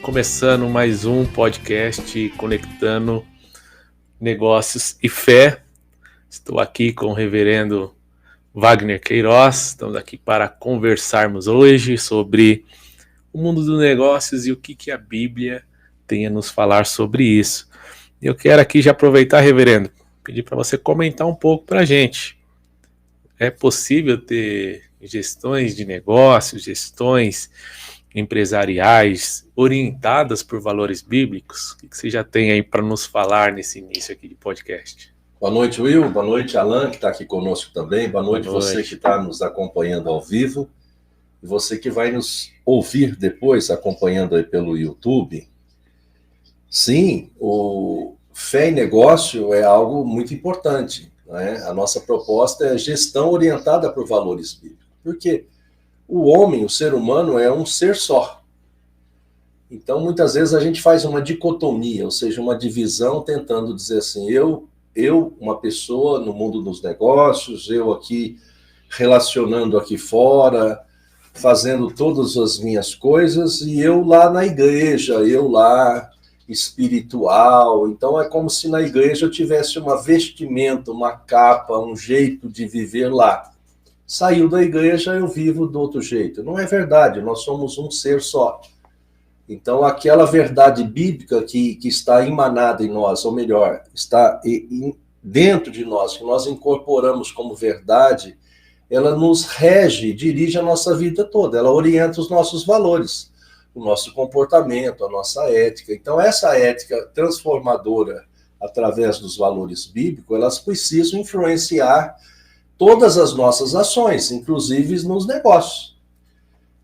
começando mais um podcast Conectando Negócios e Fé. Estou aqui com o reverendo Wagner Queiroz. Estamos aqui para conversarmos hoje sobre o mundo dos negócios e o que a Bíblia tem a nos falar sobre isso. Eu quero aqui já aproveitar, reverendo, pedir para você comentar um pouco para a gente. É possível ter gestões de negócios, gestões empresariais orientadas por valores bíblicos? O que você já tem aí para nos falar nesse início aqui de podcast? Boa noite, Will. Boa noite, Alan, que está aqui conosco também. Boa noite, você que está nos acompanhando ao vivo. E você que vai nos ouvir depois, acompanhando aí pelo YouTube. Sim, o fé e negócio é algo muito importante, né? A nossa proposta é gestão orientada por valores bíblicos. Por quê? O homem, o ser humano, é um ser só. Então, muitas vezes a gente faz uma dicotomia, ou seja, uma divisão, tentando dizer assim, eu, uma pessoa no mundo dos negócios, eu aqui relacionando aqui fora, fazendo todas as minhas coisas, e eu lá na igreja, eu lá espiritual. Então, é como se na igreja eu tivesse uma vestimenta, uma capa, um jeito de viver lá. Saiu da igreja, eu vivo do outro jeito. Não é verdade, nós somos um ser só. Então, aquela verdade bíblica que está emanada em nós, ou melhor, está dentro de nós, que nós incorporamos como verdade, ela nos rege, dirige a nossa vida toda, ela orienta os nossos valores, o nosso comportamento, a nossa ética. Então, essa ética transformadora, através dos valores bíblicos, elas precisam influenciar todas as nossas ações, inclusive nos negócios.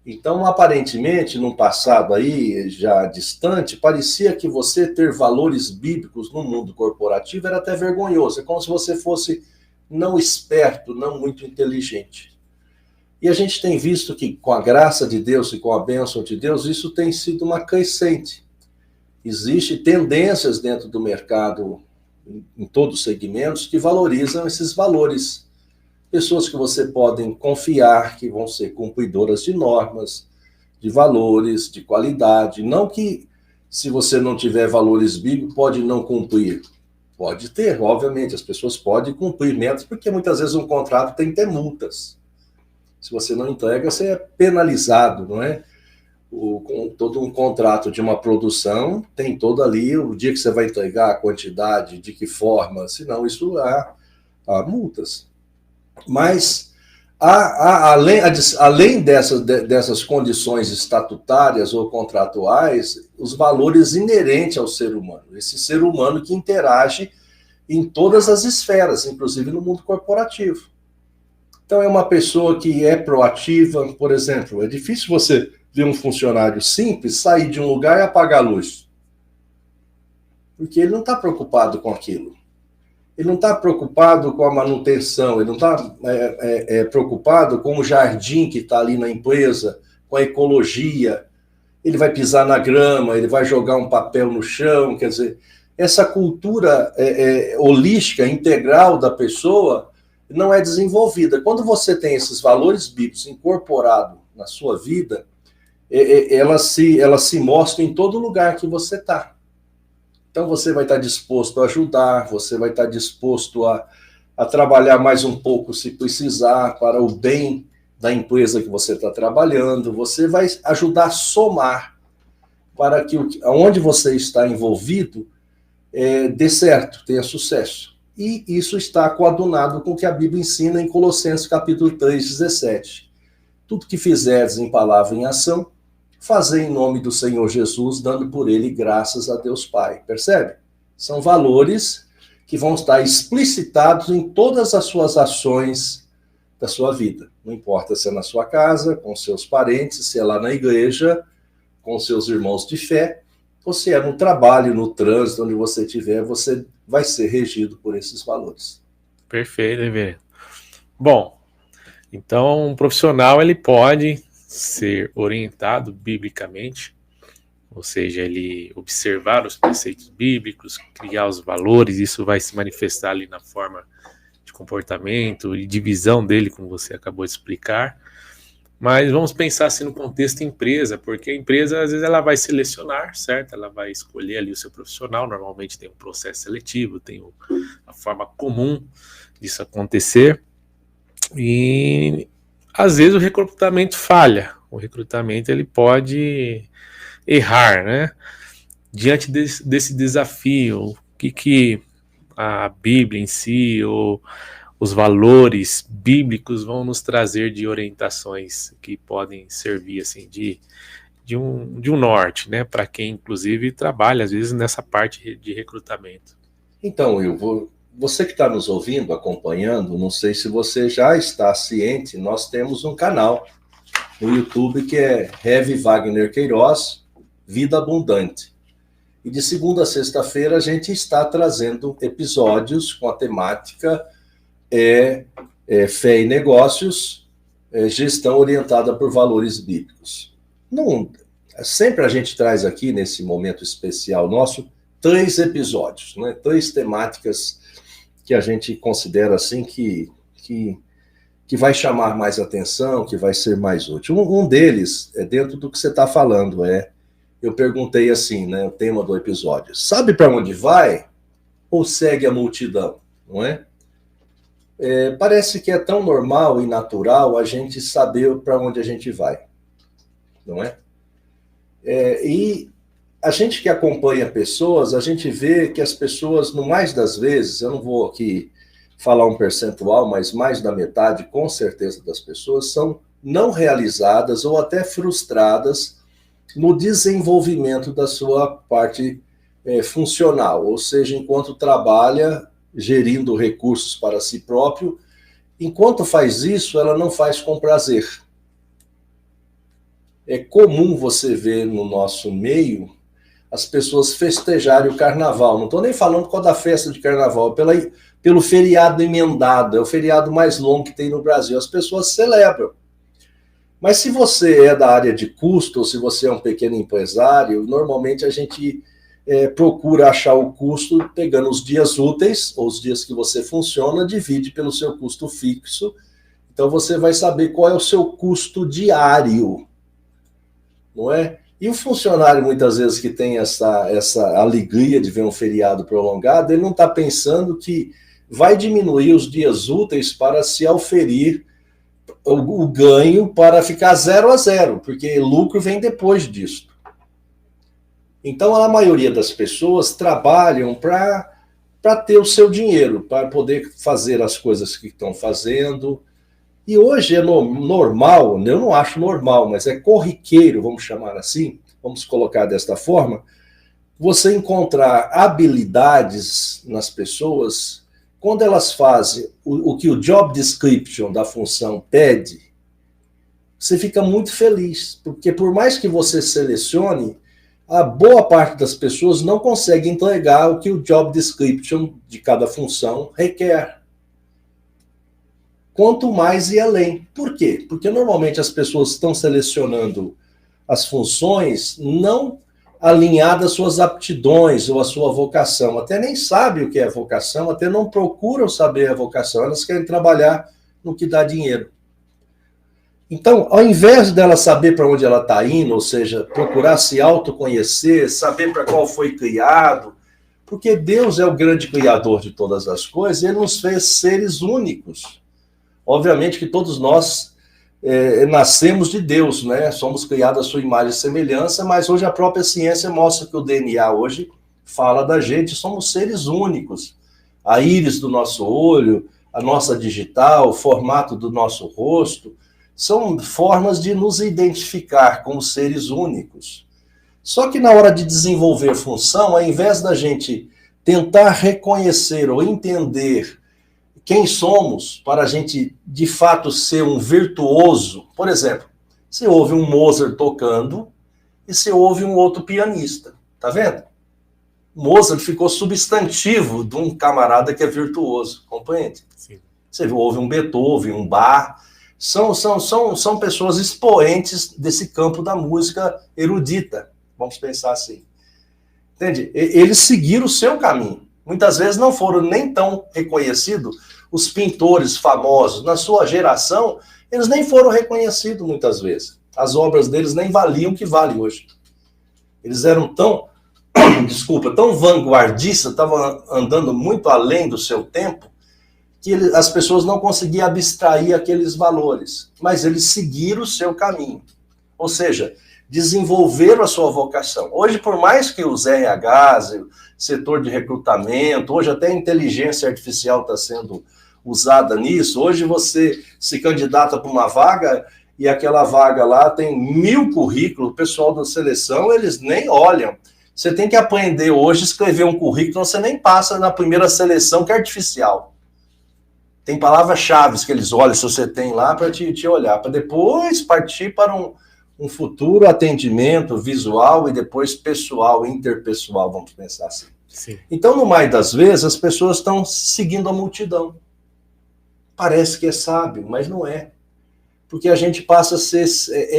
Então, aparentemente, num passado aí já distante, parecia que você ter valores bíblicos no mundo corporativo era até vergonhoso. É como se você fosse não esperto, não muito inteligente. E a gente tem visto que, com a graça de Deus e com a bênção de Deus, isso tem sido uma crescente. Existem tendências dentro do mercado, em todos os segmentos, que valorizam esses valores. Pessoas que você pode confiar, que vão ser cumpridoras de normas, de valores, de qualidade. Não que, se você não tiver valores bíblicos, pode não cumprir. Pode ter, obviamente, as pessoas podem cumprir metas, porque muitas vezes um contrato tem que ter multas. Se você não entrega, você é penalizado, não é? Todo um contrato de uma produção tem todo ali o dia que você vai entregar, a quantidade, de que forma, senão isso há multas. Mas, além dessas condições estatutárias ou contratuais, os valores inerentes ao ser humano. Esse ser humano que interage em todas as esferas, inclusive no mundo corporativo. Então, é uma pessoa que é proativa, por exemplo, é difícil você ver um funcionário simples sair de um lugar e apagar a luz. Porque ele não está preocupado com aquilo. Ele não está preocupado com a manutenção, ele não está preocupado com o jardim que está ali na empresa, com a ecologia. Ele vai pisar na grama, ele vai jogar um papel no chão, quer dizer, essa cultura holística, integral da pessoa, não é desenvolvida. Quando você tem esses valores bíblicos incorporados na sua vida, ela se mostra em todo lugar que você está. Então, você vai estar disposto a ajudar, você vai estar disposto a trabalhar mais um pouco, se precisar, para o bem da empresa que você está trabalhando. Você vai ajudar a somar para que onde você está envolvido dê certo, tenha sucesso. E isso está coadunado com o que a Bíblia ensina em Colossenses capítulo 3, 17. Tudo que fizeres em palavra e em ação, fazer em nome do Senhor Jesus, dando por ele graças a Deus Pai. Percebe? São valores que vão estar explicitados em todas as suas ações da sua vida. Não importa se é na sua casa, com seus parentes, se é lá na igreja, com seus irmãos de fé, ou se é no trabalho, no trânsito, onde você estiver, você vai ser regido por esses valores. Perfeito, reverendo. Bom, então um profissional ele pode ser orientado biblicamente, ou seja, ele observar os preceitos bíblicos, criar os valores, isso vai se manifestar ali na forma de comportamento e de visão dele, como você acabou de explicar. Mas vamos pensar assim no contexto empresa, porque a empresa às vezes ela vai selecionar, certo? Ela vai escolher ali o seu profissional, normalmente tem um processo seletivo, tem a forma comum disso acontecer, e às vezes o recrutamento falha, o recrutamento ele pode errar, né? Diante desse desafio, o que a Bíblia em si, ou os valores bíblicos vão nos trazer de orientações que podem servir assim de um norte, né, para quem inclusive trabalha às vezes nessa parte de recrutamento. Então, você que está nos ouvindo, acompanhando, não sei se você já está ciente, nós temos um canal no YouTube que é Heavy Wagner Queiroz, Vida Abundante. E de segunda a sexta-feira a gente está trazendo episódios com a temática fé e negócios, gestão orientada por valores bíblicos. Sempre a gente traz aqui, nesse momento especial nosso, 3 episódios, né? 3 temáticas que a gente considera assim que vai chamar mais atenção, que vai ser mais útil. Um deles é dentro do que você está falando, eu perguntei assim, né, o tema do episódio, sabe para onde vai ou segue a multidão, não é? Parece que é tão normal e natural a gente saber para onde a gente vai, não é? E a gente que acompanha pessoas, a gente vê que as pessoas, no mais das vezes, eu não vou aqui falar um percentual, mas mais da metade, com certeza, das pessoas são não realizadas ou até frustradas no desenvolvimento da sua parte funcional, ou seja, enquanto trabalha gerindo recursos para si próprio, enquanto faz isso, ela não faz com prazer. É comum você ver no nosso meio as pessoas festejarem o carnaval. Não estou nem falando por causa da festa de carnaval, pelo feriado emendado, é o feriado mais longo que tem no Brasil. As pessoas celebram. Mas se você é da área de custo, ou se você é um pequeno empresário, normalmente a gente procura achar o custo pegando os dias úteis, ou os dias que você funciona, divide pelo seu custo fixo. Então você vai saber qual é o seu custo diário, não é? E o funcionário, muitas vezes, que tem essa alegria de ver um feriado prolongado, ele não está pensando que vai diminuir os dias úteis para se auferir o ganho para ficar 0-0, porque lucro vem depois disso. Então, a maioria das pessoas trabalham para ter o seu dinheiro, para poder fazer as coisas que estão fazendo. E hoje é normal, eu não acho normal, mas é corriqueiro, vamos chamar assim, vamos colocar desta forma, você encontrar habilidades nas pessoas, quando elas fazem o que o job description da função pede, você fica muito feliz, porque por mais que você selecione, a boa parte das pessoas não consegue entregar o que o job description de cada função requer. Quanto mais ir além. Por quê? Porque normalmente as pessoas estão selecionando as funções não alinhadas às suas aptidões ou à sua vocação. Até nem sabem o que é vocação, até não procuram saber a vocação. Elas querem trabalhar no que dá dinheiro. Então, ao invés dela saber para onde ela está indo, ou seja, procurar se autoconhecer, saber para qual foi criado, porque Deus é o grande criador de todas as coisas, Ele nos fez seres únicos. Obviamente que todos nós nascemos de Deus, né? Somos criados à sua imagem e semelhança, mas hoje a própria ciência mostra que o DNA hoje fala da gente, somos seres únicos. A íris do nosso olho, a nossa digital, o formato do nosso rosto, são formas de nos identificar como seres únicos. Só que na hora de desenvolver função, ao invés da gente tentar reconhecer ou entender quem somos para a gente, de fato, ser um virtuoso. Por exemplo, você ouve um Mozart tocando e você ouve um outro pianista. Tá vendo? Mozart ficou substantivo de um camarada que é virtuoso. Compreende? Sim. Você ouve um Beethoven, um Bach. São pessoas expoentes desse campo da música erudita. Vamos pensar assim. Entende? Eles seguiram o seu caminho. Muitas vezes não foram nem tão reconhecidos os pintores famosos na sua geração, eles nem foram reconhecidos muitas vezes. As obras deles nem valiam o que vale hoje. Eles eram tão vanguardistas, estavam andando muito além do seu tempo, que as pessoas não conseguiam abstrair aqueles valores, mas eles seguiram o seu caminho. Ou seja, desenvolveram a sua vocação. Hoje, por mais que os RHs, o setor de recrutamento, hoje até a inteligência artificial está sendo usada nisso, hoje você se candidata para uma vaga e aquela vaga lá tem 1000 currículos, o pessoal da seleção, eles nem olham. Você tem que aprender hoje a escrever um currículo, você nem passa na primeira seleção, que é artificial. Tem palavras-chave que eles olham, se você tem lá, para te olhar, para depois partir para um futuro atendimento visual e depois pessoal, interpessoal, vamos pensar assim. Sim. Então, no mais das vezes, as pessoas estão seguindo a multidão. Parece que é sábio, mas não é. Porque a gente passa a ser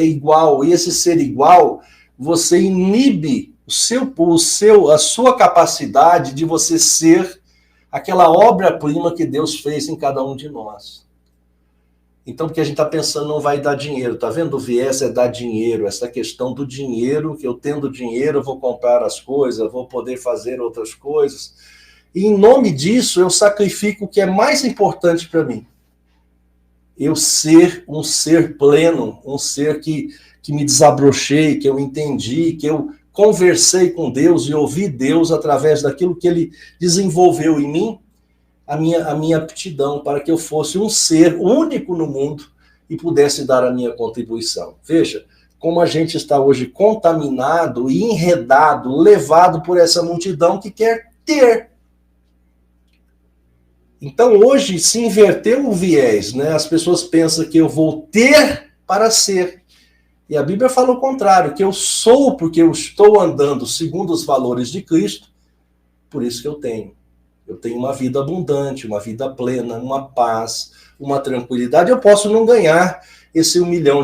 igual, e esse ser igual, você inibe a sua capacidade de você ser aquela obra-prima que Deus fez em cada um de nós. Então, porque a gente está pensando, não vai dar dinheiro, tá vendo? O viés é dar dinheiro, essa questão do dinheiro, que eu tendo dinheiro, eu vou comprar as coisas, vou poder fazer outras coisas. E em nome disso, eu sacrifico o que é mais importante para mim. Eu ser um ser pleno, um ser que me desabrochei, que eu entendi, que eu conversei com Deus e ouvi Deus através daquilo que Ele desenvolveu em mim, a minha aptidão para que eu fosse um ser único no mundo e pudesse dar a minha contribuição. Veja como a gente está hoje contaminado e enredado, levado por essa multidão que quer ter. Então hoje se inverteu o viés, né? As pessoas pensam que eu vou ter para ser. E a Bíblia fala o contrário, que eu sou porque eu estou andando segundo os valores de Cristo, por isso que eu tenho. Eu tenho uma vida abundante, uma vida plena, uma paz, uma tranquilidade. Eu posso não ganhar esse $1 milhão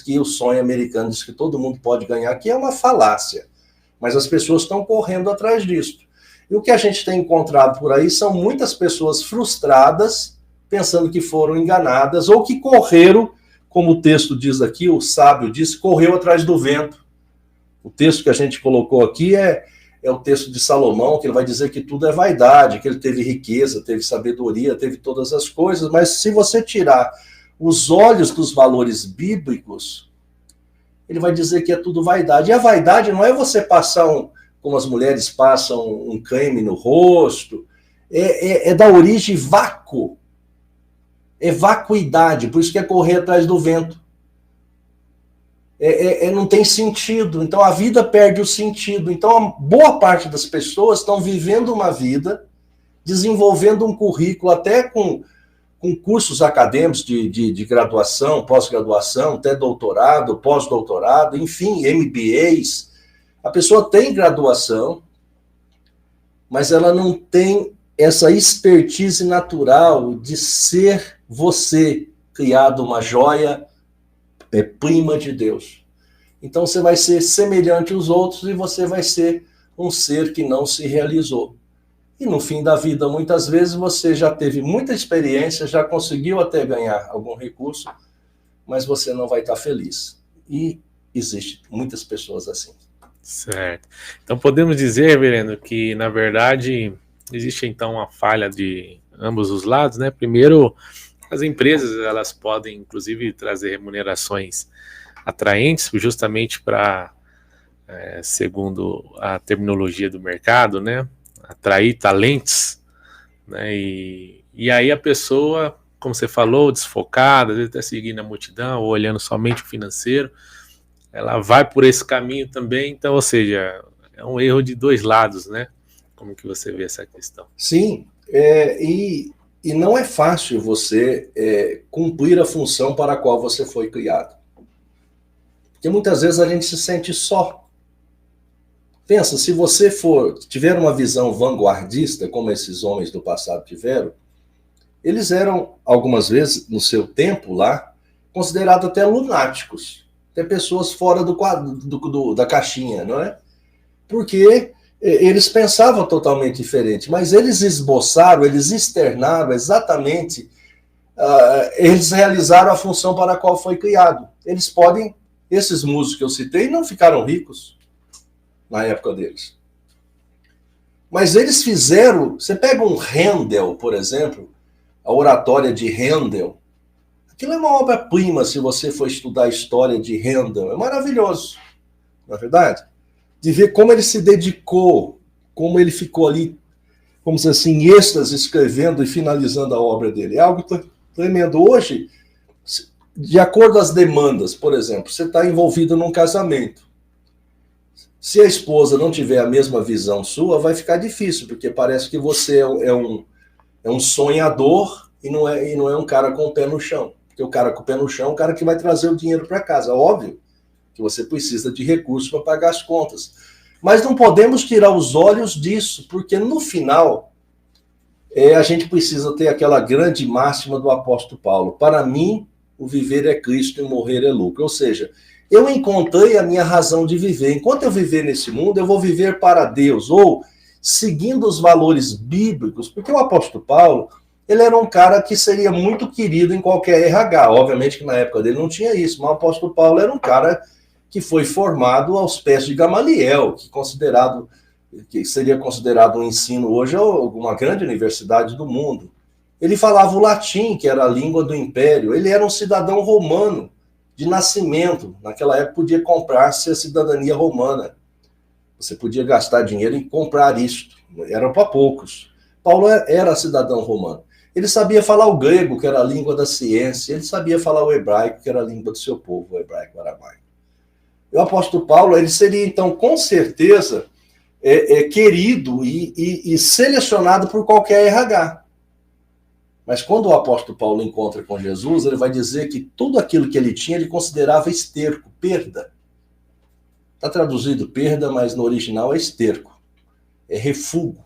que o sonho americano diz que todo mundo pode ganhar, que é uma falácia. Mas as pessoas estão correndo atrás disso. E o que a gente tem encontrado por aí são muitas pessoas frustradas, pensando que foram enganadas, ou que correram, como o texto diz aqui, o sábio diz, correu atrás do vento. O texto que a gente colocou aqui é o texto de Salomão, que ele vai dizer que tudo é vaidade, que ele teve riqueza, teve sabedoria, teve todas as coisas, mas se você tirar os olhos dos valores bíblicos, ele vai dizer que é tudo vaidade. E a vaidade não é você passar, como as mulheres passam, um creme no rosto, é da origem vácuo, é vacuidade, por isso que é correr atrás do vento. Não tem sentido, então a vida perde o sentido. Então a boa parte das pessoas estão vivendo uma vida, desenvolvendo um currículo, até com cursos acadêmicos de graduação, pós-graduação, até doutorado, pós-doutorado, enfim, MBAs. A pessoa tem graduação, mas ela não tem essa expertise natural de ser você, criado uma joia prima de Deus. Então você vai ser semelhante aos outros e você vai ser um ser que não se realizou. E no fim da vida, muitas vezes, você já teve muita experiência, já conseguiu até ganhar algum recurso, mas você não vai estar feliz. E existem muitas pessoas assim. Certo. Então podemos dizer, reverendo, que na verdade existe então uma falha de ambos os lados, né? Primeiro, as empresas elas podem inclusive trazer remunerações atraentes justamente para, segundo a terminologia do mercado, né? Atrair talentos, né? E aí a pessoa, como você falou, desfocada, às vezes até seguindo a multidão ou olhando somente o financeiro, ela vai por esse caminho também, então, ou seja, é um erro de dois lados, né? Como que você vê essa questão? Sim, e não é fácil você cumprir a função para a qual você foi criado. Porque muitas vezes a gente se sente só. Pensa, se você tiver uma visão vanguardista, como esses homens do passado tiveram, eles eram, algumas vezes, no seu tempo lá, considerados até lunáticos. Até pessoas fora da caixinha, não é? Porque Eles pensavam totalmente diferente, mas eles esboçaram, eles externaram exatamente, eles realizaram a função para a qual foi criado. Esses músicos que eu citei não ficaram ricos na época deles. Mas eles fizeram, você pega um Handel, por exemplo, a oratória de Handel, aquilo é uma obra-prima se você for estudar a história de Handel, é maravilhoso, não é verdade? De ver como ele se dedicou, como ele ficou ali, vamos dizer assim, em êxtase, escrevendo e finalizando a obra dele. É algo tremendo. Hoje, de acordo com as demandas, por exemplo, você está envolvido num casamento. Se a esposa não tiver a mesma visão sua, vai ficar difícil, porque parece que você é um sonhador e não é um cara com o pé no chão. Porque o cara com o pé no chão é o cara que vai trazer o dinheiro para casa. Óbvio que você precisa de recursos para pagar as contas. Mas não podemos tirar os olhos disso, porque no final a gente precisa ter aquela grande máxima do apóstolo Paulo. Para mim, o viver é Cristo e o morrer é lucro. Ou seja, eu encontrei a minha razão de viver. Enquanto eu viver nesse mundo, eu vou viver para Deus, ou seguindo os valores bíblicos, porque o apóstolo Paulo, ele era um cara que seria muito querido em qualquer RH. Obviamente que na época dele não tinha isso, mas o apóstolo Paulo era um cara que foi formado aos pés de Gamaliel, que seria considerado um ensino hoje uma grande universidade do mundo. Ele falava o latim, que era a língua do império. Ele era um cidadão romano de nascimento. Naquela época podia comprar-se a cidadania romana. Você podia gastar dinheiro em comprar isto. Era para poucos. Paulo era cidadão romano. Ele sabia falar o grego, que era a língua da ciência. Ele sabia falar o hebraico, que era a língua do seu povo, o hebraico aramaico. E o apóstolo Paulo, ele seria, então, com certeza, querido e selecionado por qualquer RH. Mas quando o apóstolo Paulo encontra com Jesus, ele vai dizer que tudo aquilo que ele tinha, ele considerava esterco, perda. Está traduzido perda, mas no original é esterco, é refúgio.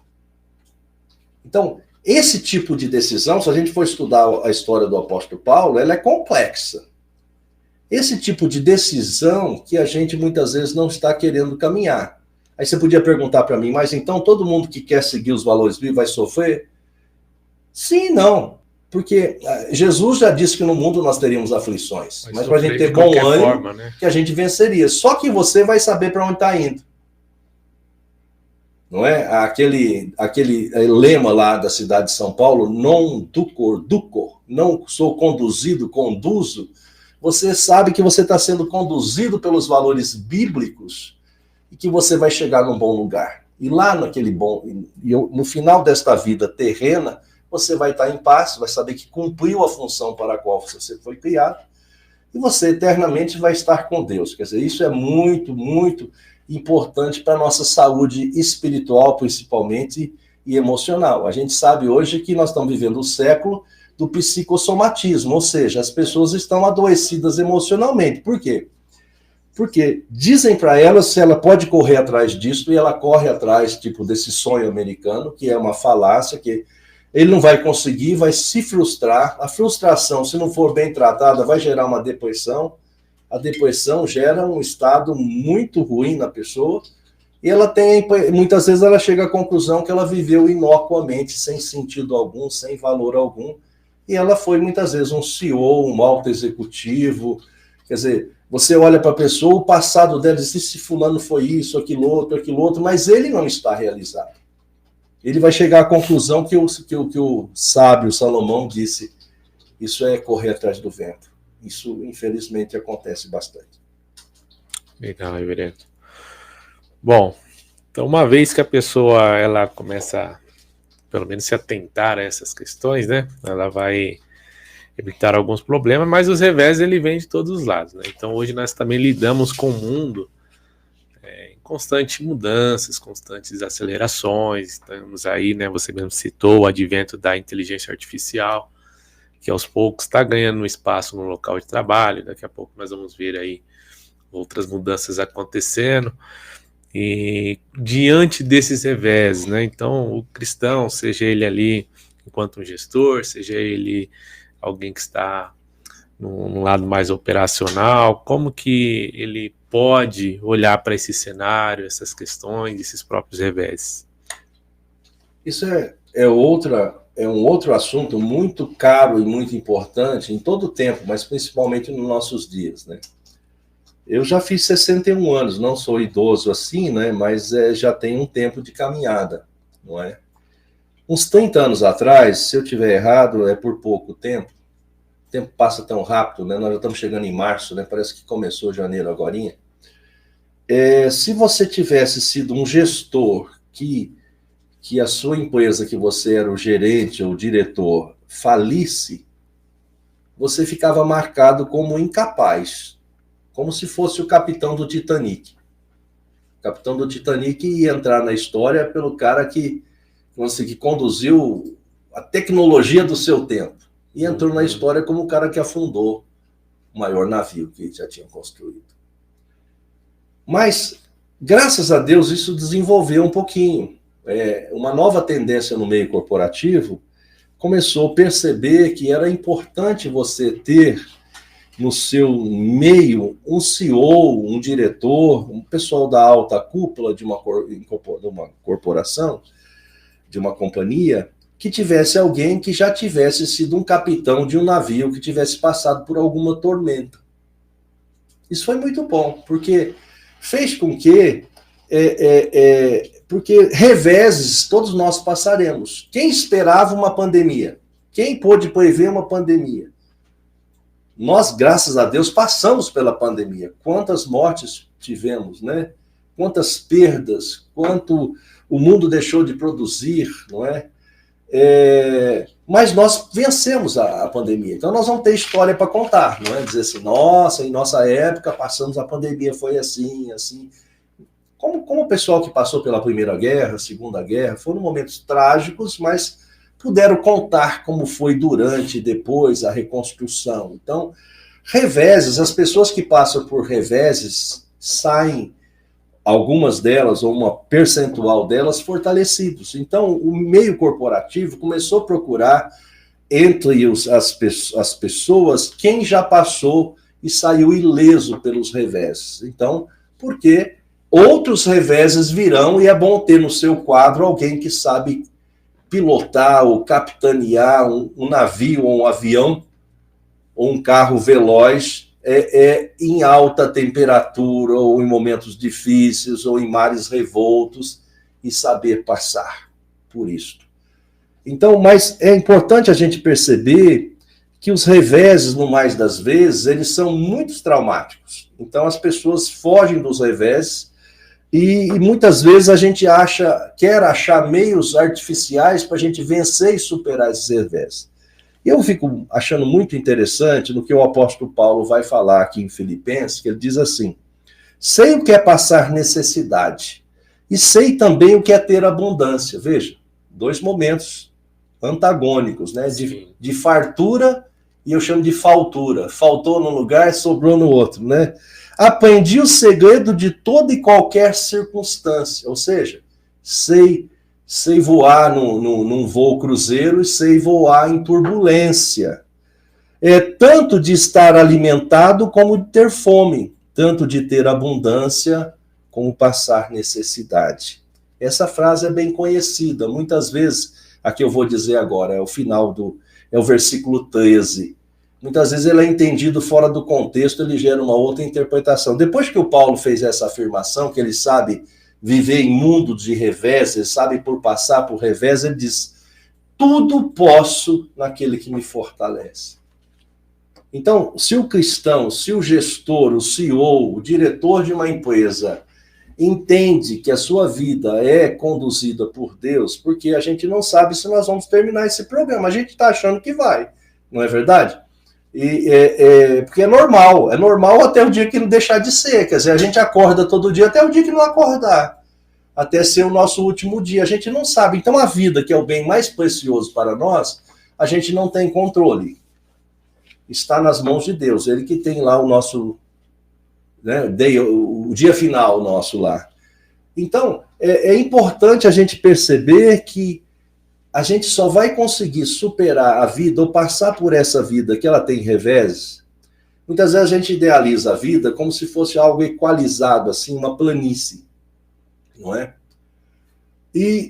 Então, esse tipo de decisão, se a gente for estudar a história do apóstolo Paulo, ela é complexa. Esse tipo de decisão que a gente muitas vezes não está querendo caminhar. Aí você podia perguntar para mim, mas então todo mundo que quer seguir os valores bíblicos vai sofrer? Sim e não. Porque Jesus já disse que no mundo nós teríamos aflições. Mas para a gente ter bom ânimo, né? Que a gente venceria. Só que você vai saber para onde está indo. Não é? Aquele lema lá da cidade de São Paulo, non ducor, não sou conduzido, conduzo. Você sabe que você está sendo conduzido pelos valores bíblicos e que você vai chegar num bom lugar. E lá no final desta vida terrena, você vai estar em paz, vai saber que cumpriu a função para a qual você foi criado e você eternamente vai estar com Deus. Quer dizer, isso é muito, muito importante para a nossa saúde espiritual, principalmente, e emocional. A gente sabe hoje que nós estamos vivendo o século do psicossomatismo, ou seja, as pessoas estão adoecidas emocionalmente. Por quê? Porque dizem para ela se ela pode correr atrás disso, e ela corre atrás, tipo, desse sonho americano, que é uma falácia, que ele não vai conseguir, vai se frustrar. A frustração, se não for bem tratada, vai gerar uma depressão. A depressão gera um estado muito ruim na pessoa, e muitas vezes ela chega à conclusão que ela viveu inocuamente, sem sentido algum, sem valor algum, e ela foi muitas vezes um CEO, um alto executivo. Quer dizer, você olha para a pessoa, o passado dela diz, se fulano foi isso, aquilo outro, mas ele não está realizado. Ele vai chegar à conclusão que o sábio Salomão disse, isso é correr atrás do vento. Isso, infelizmente, acontece bastante. Legal, reverendo. Bom, então uma vez que a pessoa ela começa, pelo menos, se atentar a essas questões, né? Ela vai evitar alguns problemas, mas os revés ele vem de todos os lados, né? Então hoje nós também lidamos com o mundo em constantes mudanças, constantes acelerações. Estamos aí, né? Você mesmo citou o advento da inteligência artificial, que aos poucos está ganhando espaço no local de trabalho. Daqui a pouco nós vamos ver aí outras mudanças acontecendo. E diante desses revés, né? Então o cristão, seja ele ali enquanto um gestor, seja ele alguém que está num lado mais operacional, como que ele pode olhar para esse cenário, essas questões, esses próprios reveses? Isso é um outro assunto muito caro e muito importante em todo o tempo, mas principalmente nos nossos dias, né? Eu já fiz 61 anos, não sou idoso assim, né? Mas já tenho um tempo de caminhada, não é? Uns 30 anos atrás, se eu tiver errado, é por pouco tempo. O tempo passa tão rápido, né? Nós já estamos chegando em março, né? Parece que começou janeiro agorinha. Se você tivesse sido um gestor que a sua empresa, que você era o gerente ou o diretor, falisse, você ficava marcado como incapaz, como se fosse o capitão do Titanic. O capitão do Titanic ia entrar na história pelo cara que conduziu a tecnologia do seu tempo. E entrou na história como o cara que afundou o maior navio que já tinham construído. Mas, graças a Deus, isso desenvolveu um pouquinho. Uma nova tendência no meio corporativo começou a perceber que era importante você ter no seu meio um CEO, um diretor, um pessoal da alta cúpula de uma corporação, de uma companhia, que tivesse alguém que já tivesse sido um capitão de um navio, que tivesse passado por alguma tormenta. Isso foi muito bom, porque fez com que porque reveses todos nós passaremos. Quem esperava uma pandemia? Quem pôde prever uma pandemia? Nós, graças a Deus, passamos pela pandemia. Quantas mortes tivemos, né? Quantas perdas, quanto o mundo deixou de produzir, não é? Mas nós vencemos a pandemia. Então nós vamos ter história para contar, não é? Dizer assim, nossa, em nossa época passamos a pandemia, foi assim, assim. Como o pessoal que passou pela Primeira Guerra, Segunda Guerra, foram momentos trágicos, mas puderam contar como foi durante e depois a reconstrução. Então, reveses, as pessoas que passam por reveses saem, algumas delas, ou uma percentual delas, fortalecidos. Então, o meio corporativo começou a procurar, entre as pessoas, quem já passou e saiu ileso pelos reveses. Então, porque outros reveses virão e é bom ter no seu quadro alguém que sabe pilotar ou capitanear um navio ou um avião ou um carro veloz em alta temperatura ou em momentos difíceis ou em mares revoltos e saber passar por isto. Então, mas é importante a gente perceber que os reveses, no mais das vezes, eles são muito traumáticos. Então, as pessoas fogem dos reveses e muitas vezes a gente quer achar meios artificiais para a gente vencer e superar esses reveses. Eu fico achando muito interessante no que o apóstolo Paulo vai falar aqui em Filipenses, que ele diz assim, sei o que é passar necessidade e sei também o que é ter abundância. Veja, dois momentos antagônicos, né? De fartura e eu chamo de faltura. Faltou num lugar, sobrou no outro, né? Aprendi o segredo de toda e qualquer circunstância, ou seja, sei voar num voo cruzeiro e sei voar em turbulência. Tanto de estar alimentado como de ter fome, tanto de ter abundância como passar necessidade. Essa frase é bem conhecida, muitas vezes, a que eu vou dizer agora, é o versículo 13. Muitas vezes ele é entendido fora do contexto, ele gera uma outra interpretação. Depois que o Paulo fez essa afirmação, que ele sabe viver em mundo de revés, ele sabe por passar por revés, ele diz, tudo posso naquele que me fortalece. Então, se o cristão, se o gestor, o CEO, o diretor de uma empresa entende que a sua vida é conduzida por Deus, porque a gente não sabe se nós vamos terminar esse programa, a gente está achando que vai, não é verdade? Porque é normal até o dia que não deixar de ser, quer dizer, a gente acorda todo dia até o dia que não acordar, até ser o nosso último dia, a gente não sabe. Então a vida, que é o bem mais precioso para nós, a gente não tem controle, está nas mãos de Deus, ele que tem lá o nosso, né, o dia final nosso lá. Então é importante a gente perceber que a gente só vai conseguir superar a vida ou passar por essa vida que ela tem reveses Muitas vezes a gente idealiza a vida como se fosse algo equalizado, assim, uma planície, não é?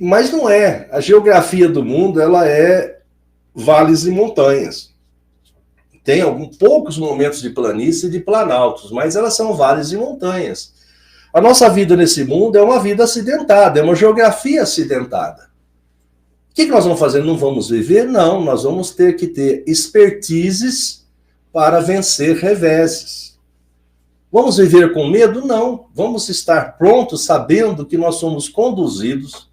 Mas não é. A geografia do mundo, ela é vales e montanhas. Tem poucos momentos de planície e de planaltos, mas elas são vales e montanhas. A nossa vida nesse mundo é uma vida acidentada, é uma geografia acidentada. O que nós vamos fazer? Não vamos viver? Não, nós vamos ter que ter expertises para vencer reveses. Vamos viver com medo? Não. Vamos estar prontos sabendo que nós somos conduzidos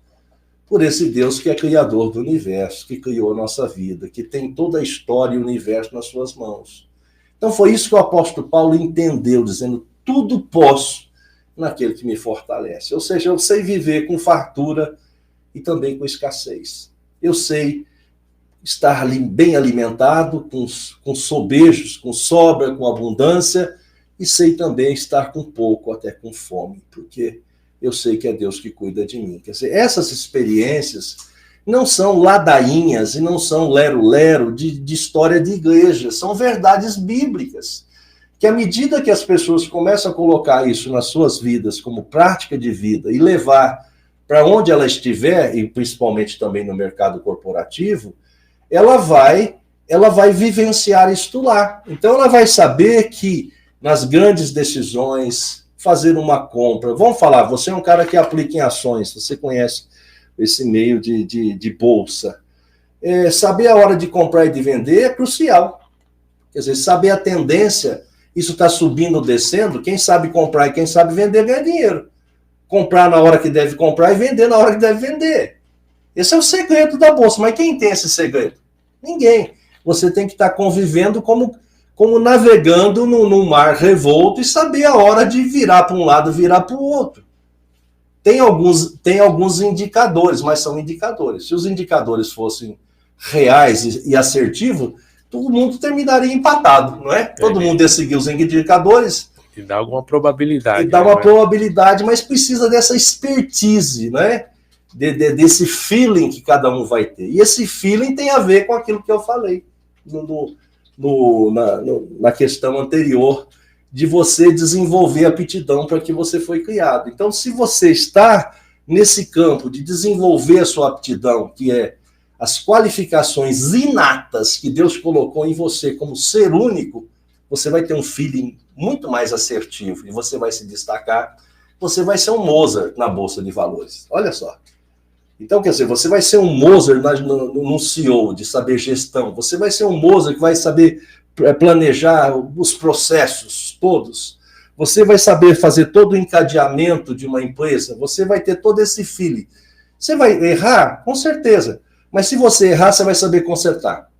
por esse Deus que é criador do universo, que criou a nossa vida, que tem toda a história e o universo nas suas mãos. Então foi isso que o apóstolo Paulo entendeu, dizendo, tudo posso naquele que me fortalece. Ou seja, eu sei viver com fartura e também com escassez. Eu sei estar bem alimentado, com sobejos, com sobra, com abundância, e sei também estar com pouco, até com fome, porque eu sei que é Deus que cuida de mim. Quer dizer, essas experiências não são ladainhas e não são lero-lero de história de igreja, são verdades bíblicas, que à medida que as pessoas começam a colocar isso nas suas vidas como prática de vida e levar para onde ela estiver, e principalmente também no mercado corporativo, ela vai vivenciar isto lá. Então ela vai saber que nas grandes decisões, fazer uma compra, vamos falar, você é um cara que aplica em ações, você conhece esse meio de bolsa. Saber a hora de comprar e de vender é crucial. Quer dizer, saber a tendência, isso está subindo ou descendo, quem sabe comprar e quem sabe vender ganha dinheiro. Comprar na hora que deve comprar e vender na hora que deve vender. Esse é o segredo da bolsa. Mas quem tem esse segredo? Ninguém. Você tem que estar convivendo como navegando num mar revolto e saber a hora de virar para um lado e virar para o outro. Tem alguns indicadores, mas são indicadores. Se os indicadores fossem reais e assertivos, todo mundo terminaria empatado, não é? Todo mundo ia seguir os indicadores. E dá alguma probabilidade. E dá uma probabilidade, mas precisa dessa expertise, né? Desse feeling que cada um vai ter. E esse feeling tem a ver com aquilo que eu falei na questão anterior, de você desenvolver aptidão para que você foi criado. Então, se você está nesse campo de desenvolver a sua aptidão, que é as qualificações inatas que Deus colocou em você como ser único, você vai ter um feeling muito mais assertivo e você vai se destacar. Você vai ser um Mozart na Bolsa de Valores. Olha só. Então, quer dizer, você vai ser um Mozart no CEO, de saber gestão. Você vai ser um Mozart que vai saber planejar os processos todos. Você vai saber fazer todo o encadeamento de uma empresa. Você vai ter todo esse feeling. Você vai errar? Com certeza. Mas se você errar, você vai saber consertar.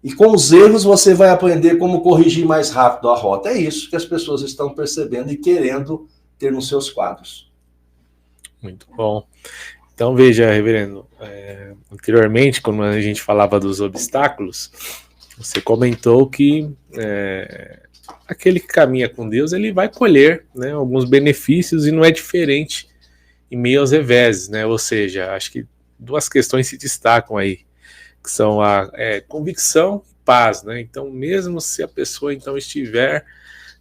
E com os erros, você vai aprender como corrigir mais rápido a rota. É isso que as pessoas estão percebendo e querendo ter nos seus quadros. Muito bom. Então, veja, reverendo, anteriormente, quando a gente falava dos obstáculos, você comentou que aquele que caminha com Deus, ele vai colher, né, alguns benefícios, e não é diferente em meio aos reveses, né? Ou seja, acho que duas questões se destacam aí, que são a convicção e paz, né? Então, mesmo se a pessoa então estiver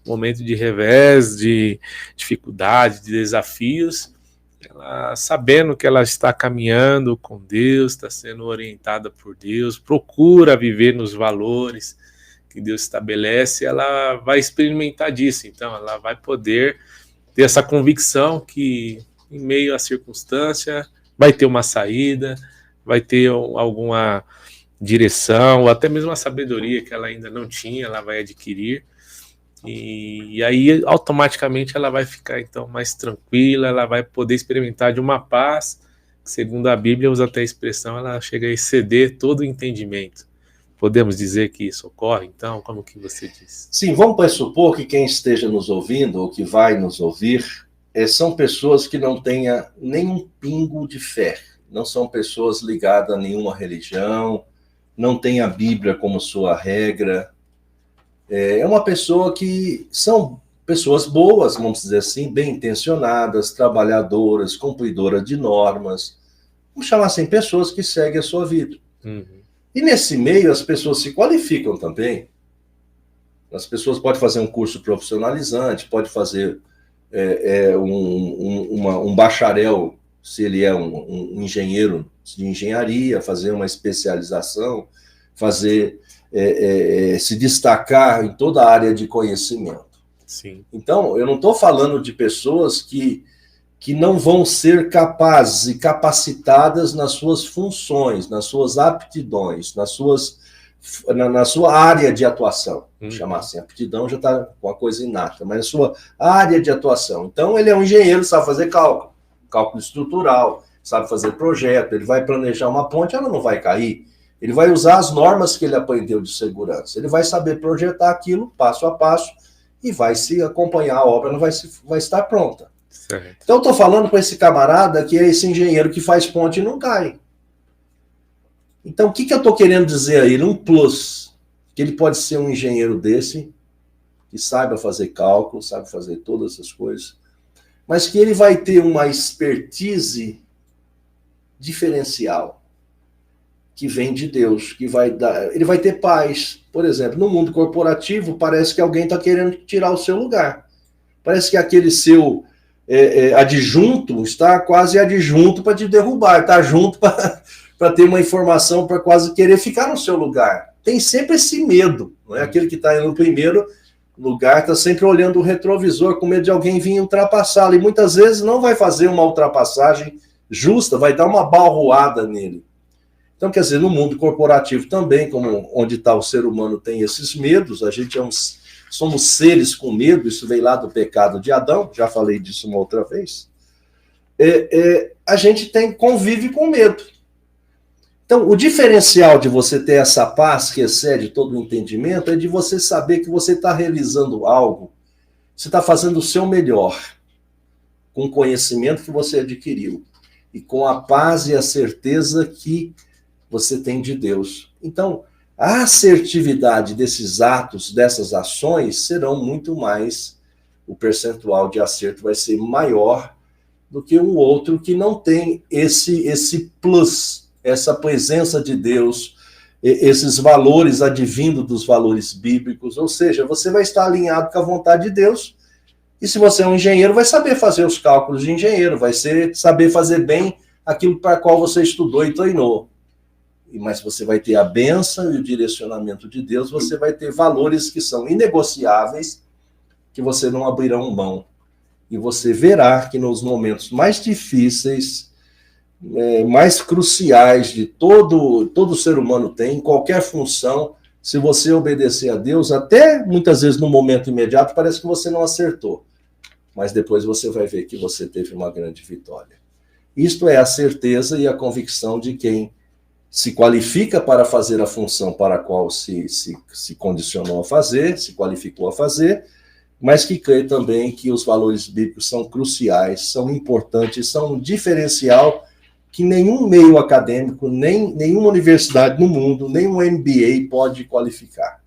no momento de revés, de dificuldade, de desafios, ela, sabendo que ela está caminhando com Deus, está sendo orientada por Deus, procura viver nos valores que Deus estabelece, ela vai experimentar disso. Então, ela vai poder ter essa convicção que, em meio à circunstância, vai ter uma saída, vai ter alguma direção, ou até mesmo a sabedoria que ela ainda não tinha, ela vai adquirir. E aí, automaticamente, ela vai ficar, então, mais tranquila, ela vai poder experimentar de uma paz, que, segundo a Bíblia, usa até a expressão, ela chega a exceder todo o entendimento. Podemos dizer que isso ocorre, então? Como que você diz? Sim, vamos pressupor que quem esteja nos ouvindo, ou que vai nos ouvir, são pessoas que não tenham nenhum pingo de fé, não são pessoas ligadas a nenhuma religião, não tem a Bíblia como sua regra. É uma pessoa que são pessoas boas, vamos dizer assim, bem intencionadas, trabalhadoras, cumpridoras de normas. Vamos chamar assim, pessoas que seguem a sua vida. Uhum. E nesse meio as pessoas se qualificam também. As pessoas podem fazer um curso profissionalizante, pode fazer um bacharel, se ele é um engenheiro de engenharia, fazer uma especialização, fazer se destacar em toda a área de conhecimento. Sim. Então, eu não estou falando de pessoas que não vão ser capazes e capacitadas nas suas funções, nas suas aptidões, na sua área de atuação. Chamar assim, aptidão já está com uma coisa inata, mas a sua área de atuação. Então, ele é um engenheiro, sabe fazer cálculo estrutural, sabe fazer projeto, ele vai planejar uma ponte, ela não vai cair. Ele vai usar as normas que ele aprendeu de segurança. Ele vai saber projetar aquilo passo a passo e vai se acompanhar a obra, não vai estar pronta. Certo. Então, eu estou falando com esse camarada que é esse engenheiro que faz ponte e não cai. Então, o que eu estou querendo dizer aí? Um plus, que ele pode ser um engenheiro desse, que saiba fazer cálculo, sabe fazer todas essas coisas, mas que ele vai ter uma expertise diferencial, que vem de Deus, que vai dar... Ele vai ter paz. Por exemplo, no mundo corporativo, parece que alguém está querendo tirar o seu lugar. Parece que aquele seu adjunto está quase adjunto para te derrubar, está junto para ter uma informação, para quase querer ficar no seu lugar. Tem sempre esse medo, não é? Aquele que está no primeiro lugar está sempre olhando o retrovisor com medo de alguém vir ultrapassá-lo, e muitas vezes não vai fazer uma ultrapassagem justa, vai dar uma balroada nele. Então, quer dizer, no mundo corporativo também, como onde está o ser humano, tem esses medos, a gente somos seres com medo, isso veio lá do pecado de Adão, já falei disso uma outra vez. A gente convive com medo. Então, o diferencial de você ter essa paz que excede todo o entendimento é de você saber que você está realizando algo, você está fazendo o seu melhor, com o conhecimento que você adquiriu, e com a paz e a certeza que você tem de Deus. Então, a assertividade desses atos, dessas ações, serão muito mais, o percentual de acerto vai ser maior do que um outro que não tem esse plus, essa presença de Deus, esses valores advindo dos valores bíblicos, ou seja, você vai estar alinhado com a vontade de Deus, e se você é um engenheiro, vai saber fazer os cálculos de engenheiro, vai saber fazer bem aquilo para qual você estudou e treinou. Mas você vai ter a bênção e o direcionamento de Deus, você vai ter valores que são inegociáveis, que você não abrirão mão. E você verá que nos momentos mais difíceis, mais cruciais de todo ser humano tem, em qualquer função, se você obedecer a Deus, até muitas vezes no momento imediato, parece que você não acertou. Mas depois você vai ver que você teve uma grande vitória. Isto é a certeza e a convicção de quem se qualifica para fazer a função para a qual se condicionou a fazer, se qualificou a fazer, mas que crê também que os valores bíblicos são cruciais, são importantes, são um diferencial que nenhum meio acadêmico, nenhuma universidade no mundo, nem um MBA pode qualificar.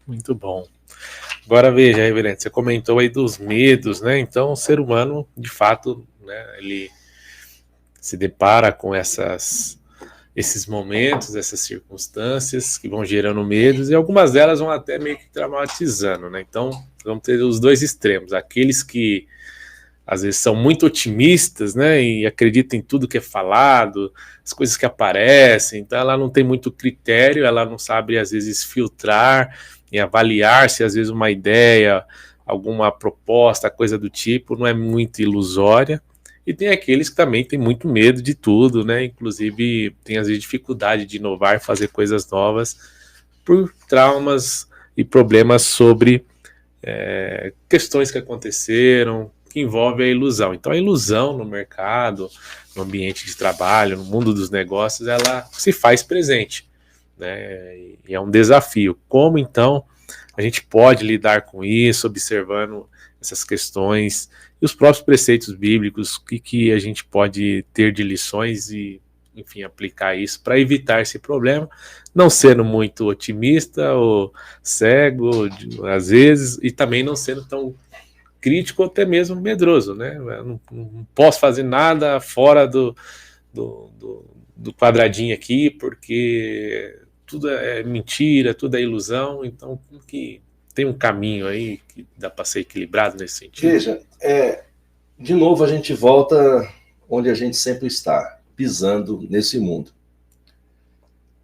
Muito bom. Agora veja, reverendo, você comentou aí dos medos, né? Então o ser humano, de fato, né, ele se depara com esses momentos, essas circunstâncias que vão gerando medos, e algumas delas vão até meio que traumatizando, né? Então, vamos ter os dois extremos. Aqueles que, às vezes, são muito otimistas, né? E acreditam em tudo que é falado, as coisas que aparecem. Então, ela não tem muito critério, ela não sabe, às vezes, filtrar e avaliar se, às vezes, uma ideia, alguma proposta, coisa do tipo, não é muito ilusória. E tem aqueles que também têm muito medo de tudo, né? Inclusive tem às vezes dificuldade de inovar, fazer coisas novas por traumas e problemas sobre questões que aconteceram, que envolvem a ilusão. Então a ilusão no mercado, no ambiente de trabalho, no mundo dos negócios, ela se faz presente, né? E é um desafio. Como então a gente pode lidar com isso, observando essas questões e os próprios preceitos bíblicos, que a gente pode ter de lições e, enfim, aplicar isso para evitar esse problema, não sendo muito otimista ou cego, às vezes, e também não sendo tão crítico ou até mesmo medroso, né? Eu não posso fazer nada fora do quadradinho aqui, porque tudo é mentira, tudo é ilusão. Então, como que tem um caminho aí que dá para ser equilibrado nesse sentido? Veja, de novo a gente volta onde a gente sempre está, pisando nesse mundo.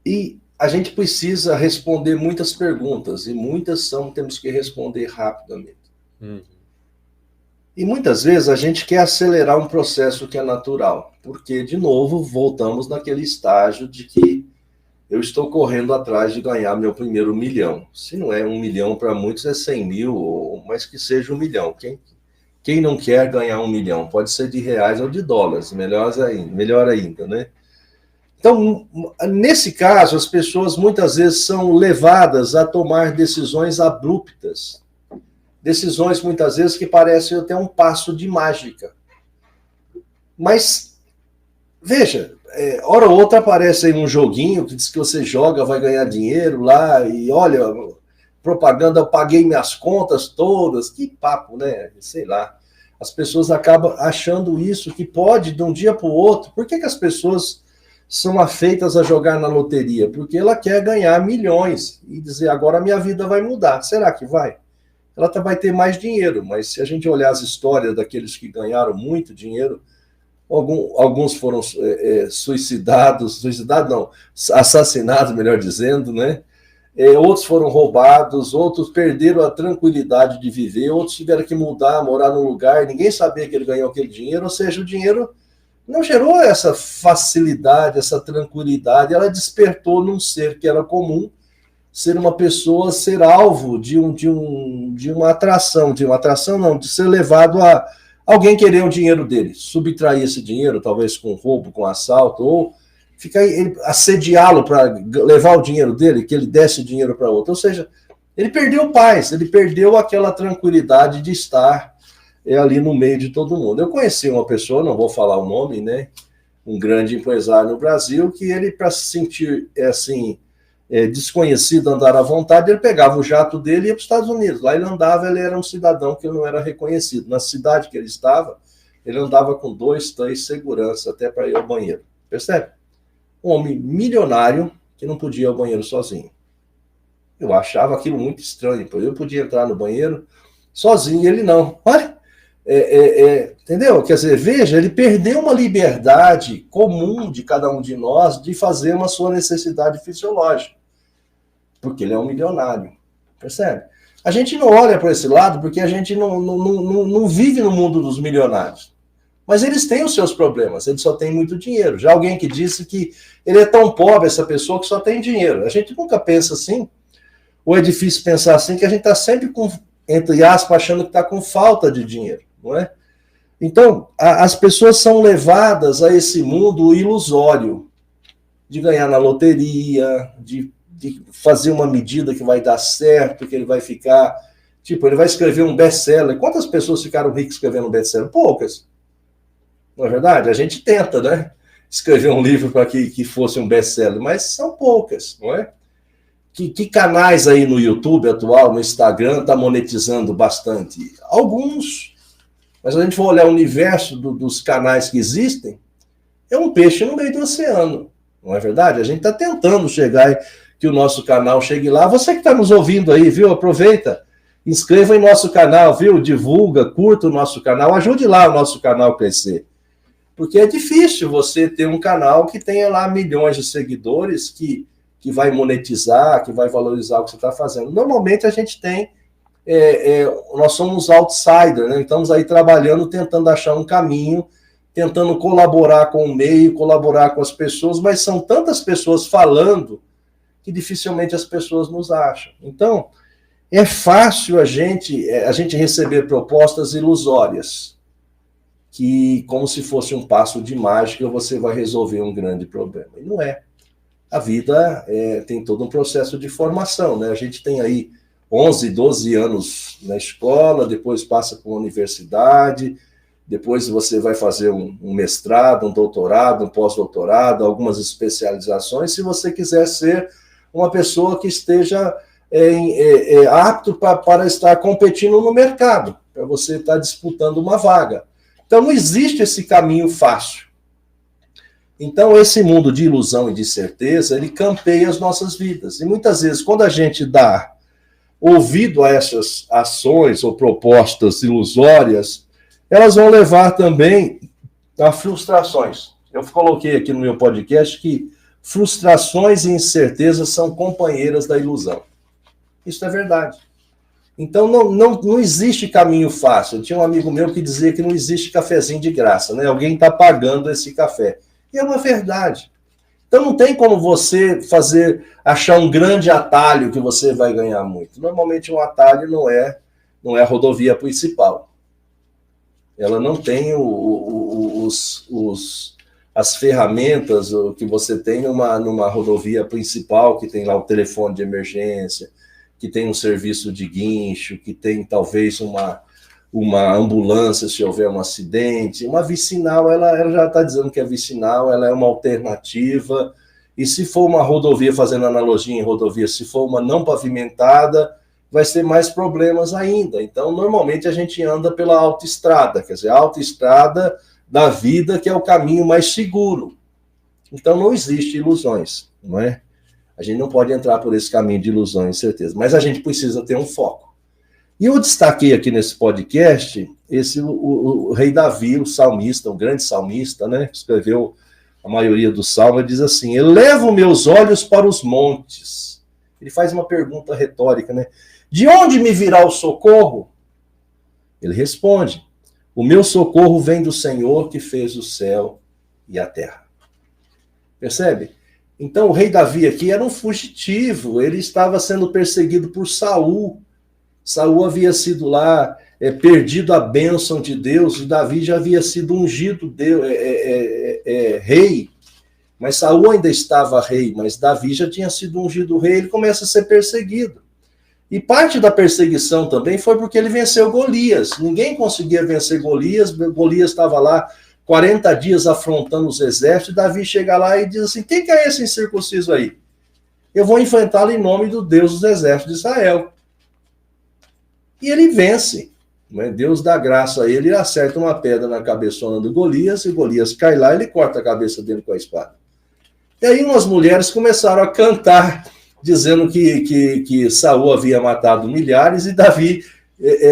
E a gente precisa responder muitas perguntas, e muitas temos que responder rapidamente. E muitas vezes a gente quer acelerar um processo que é natural, porque, de novo, voltamos naquele estágio de que eu estou correndo atrás de ganhar meu primeiro $1 milhão. Se não é 1 milhão para muitos, é 100 mil, mas que seja 1 milhão. Quem não quer ganhar 1 milhão? Pode ser de reais ou de dólares, melhor ainda, né? Então, nesse caso, as pessoas muitas vezes são levadas a tomar decisões abruptas. Decisões, muitas vezes, que parecem até um passo de mágica. Mas, veja, hora ou outra aparece aí um joguinho que diz que você joga, vai ganhar dinheiro lá, e olha, propaganda, eu paguei minhas contas todas, que papo, né? Sei lá. As pessoas acabam achando isso, que pode, de um dia para o outro. Por que as pessoas são afeitas a jogar na loteria? Porque ela quer ganhar milhões e dizer, agora a minha vida vai mudar. Será que vai? Ela vai ter mais dinheiro, mas se a gente olhar as histórias daqueles que ganharam muito dinheiro, alguns foram assassinados, melhor dizendo, né? Outros foram roubados, outros perderam a tranquilidade de viver, outros tiveram que mudar, morar num lugar, ninguém sabia que ele ganhou aquele dinheiro, ou seja, o dinheiro não gerou essa facilidade, essa tranquilidade, ela despertou num ser que era comum, ser uma pessoa, ser alvo de uma atração, de ser levado a alguém querer o dinheiro dele, subtrair esse dinheiro, talvez com roubo, com assalto, ou assediá-lo para levar o dinheiro dele, que ele desse o dinheiro para outro. Ou seja, ele perdeu paz, ele perdeu aquela tranquilidade de estar ali no meio de todo mundo. Eu conheci uma pessoa, não vou falar o nome, né? Um grande empresário no Brasil, que ele, para se sentir assim, desconhecido, andar à vontade, ele pegava o jato dele e ia para os Estados Unidos. Lá ele andava, ele era um cidadão que não era reconhecido. Na cidade que ele estava, ele andava com 2, 3 seguranças até para ir ao banheiro. Percebe? Um homem milionário que não podia ir ao banheiro sozinho. Eu achava aquilo muito estranho. Eu podia entrar no banheiro sozinho, ele não. Olha, entendeu? Quer dizer, veja, ele perdeu uma liberdade comum de cada um de nós de fazer uma sua necessidade fisiológica. Porque ele é um milionário. Percebe? A gente não olha para esse lado porque a gente não vive no mundo dos milionários. Mas eles têm os seus problemas, eles só têm muito dinheiro. Já alguém que disse que ele é tão pobre, essa pessoa, que só tem dinheiro. A gente nunca pensa assim, ou é difícil pensar assim, que a gente está sempre com, entre aspas, achando que está com falta de dinheiro, não é? Então, as pessoas são levadas a esse mundo ilusório, de ganhar na loteria, de fazer uma medida que vai dar certo, que ele vai ficar... Tipo, ele vai escrever um best-seller. Quantas pessoas ficaram ricas escrevendo um best-seller? Poucas. Não é verdade? A gente tenta, né? Escrever um livro para que fosse um best-seller, mas são poucas, não é? Que canais aí no YouTube atual, no Instagram, está monetizando bastante? Alguns. Mas se a gente for olhar o universo dos canais que existem, é um peixe no meio do oceano, não é verdade? A gente está tentando chegar, que o nosso canal chegue lá. Você que está nos ouvindo aí, viu? Aproveita, inscreva em nosso canal, viu? Divulga, curta o nosso canal, ajude lá o nosso canal a crescer. Porque é difícil você ter um canal que tenha lá milhões de seguidores, que vai monetizar, que vai valorizar o que você está fazendo. Normalmente a gente tem, nós somos outsiders, né? Estamos aí trabalhando, tentando achar um caminho, tentando colaborar com o meio, colaborar com as pessoas, mas são tantas pessoas falando que dificilmente as pessoas nos acham. Então, é fácil a gente receber propostas ilusórias, que, como se fosse um passo de mágica, você vai resolver um grande problema. E não é. A vida tem todo um processo de formação, né? A gente tem aí 11, 12 anos na escola, depois passa por uma universidade, depois você vai fazer um mestrado, um doutorado, um pós-doutorado, algumas especializações, se você quiser ser uma pessoa que esteja apto para estar competindo no mercado, para você estar disputando uma vaga. Então, não existe esse caminho fácil. Então, esse mundo de ilusão e de certeza, ele campeia as nossas vidas. E muitas vezes, quando a gente dá ouvido a essas ações ou propostas ilusórias, elas vão levar também a frustrações. Eu coloquei aqui no meu podcast que frustrações e incertezas são companheiras da ilusão. Isso é verdade. Então, não existe caminho fácil. Eu tinha um amigo meu que dizia que não existe cafezinho de graça, né? Alguém está pagando esse café. E é uma verdade. Então, não tem como você achar um grande atalho que você vai ganhar muito. Normalmente, um atalho não é a rodovia principal. Ela não tem as ferramentas que você tem numa rodovia principal, que tem lá o telefone de emergência, que tem um serviço de guincho, que tem talvez uma ambulância se houver um acidente. Uma vicinal, ela já está dizendo que é vicinal, ela é uma alternativa. E se for uma rodovia, fazendo analogia em rodovia, se for uma não pavimentada, vai ser mais problemas ainda. Então, normalmente a gente anda pela autoestrada, quer dizer, a autoestrada da vida, que é o caminho mais seguro. Então, não existe ilusões, não é? A gente não pode entrar por esse caminho de ilusões, certeza. Mas a gente precisa ter um foco. E eu destaquei aqui nesse podcast o rei Davi, o salmista, um grande salmista, né? Escreveu a maioria do salmo, diz assim: elevo meus olhos para os montes. Ele faz uma pergunta retórica, né? De onde me virá o socorro? Ele responde: o meu socorro vem do Senhor que fez o céu e a terra. Percebe? Então, o rei Davi aqui era um fugitivo, ele estava sendo perseguido por Saul. Saul havia sido lá, perdido a bênção de Deus, e Davi já havia sido ungido rei. Mas Saul ainda estava rei, mas Davi já tinha sido ungido rei, ele começa a ser perseguido. E parte da perseguição também foi porque ele venceu Golias. Ninguém conseguia vencer Golias, Golias estava lá 40 dias afrontando os exércitos, e Davi chega lá e diz assim: quem que é esse incircunciso aí? Eu vou enfrentá-lo em nome do Deus dos exércitos de Israel. E ele vence. Né? Deus dá graça a ele, ele acerta uma pedra na cabeçona do Golias, e Golias cai lá e ele corta a cabeça dele com a espada. E aí umas mulheres começaram a cantar, dizendo que Saul havia matado milhares e Davi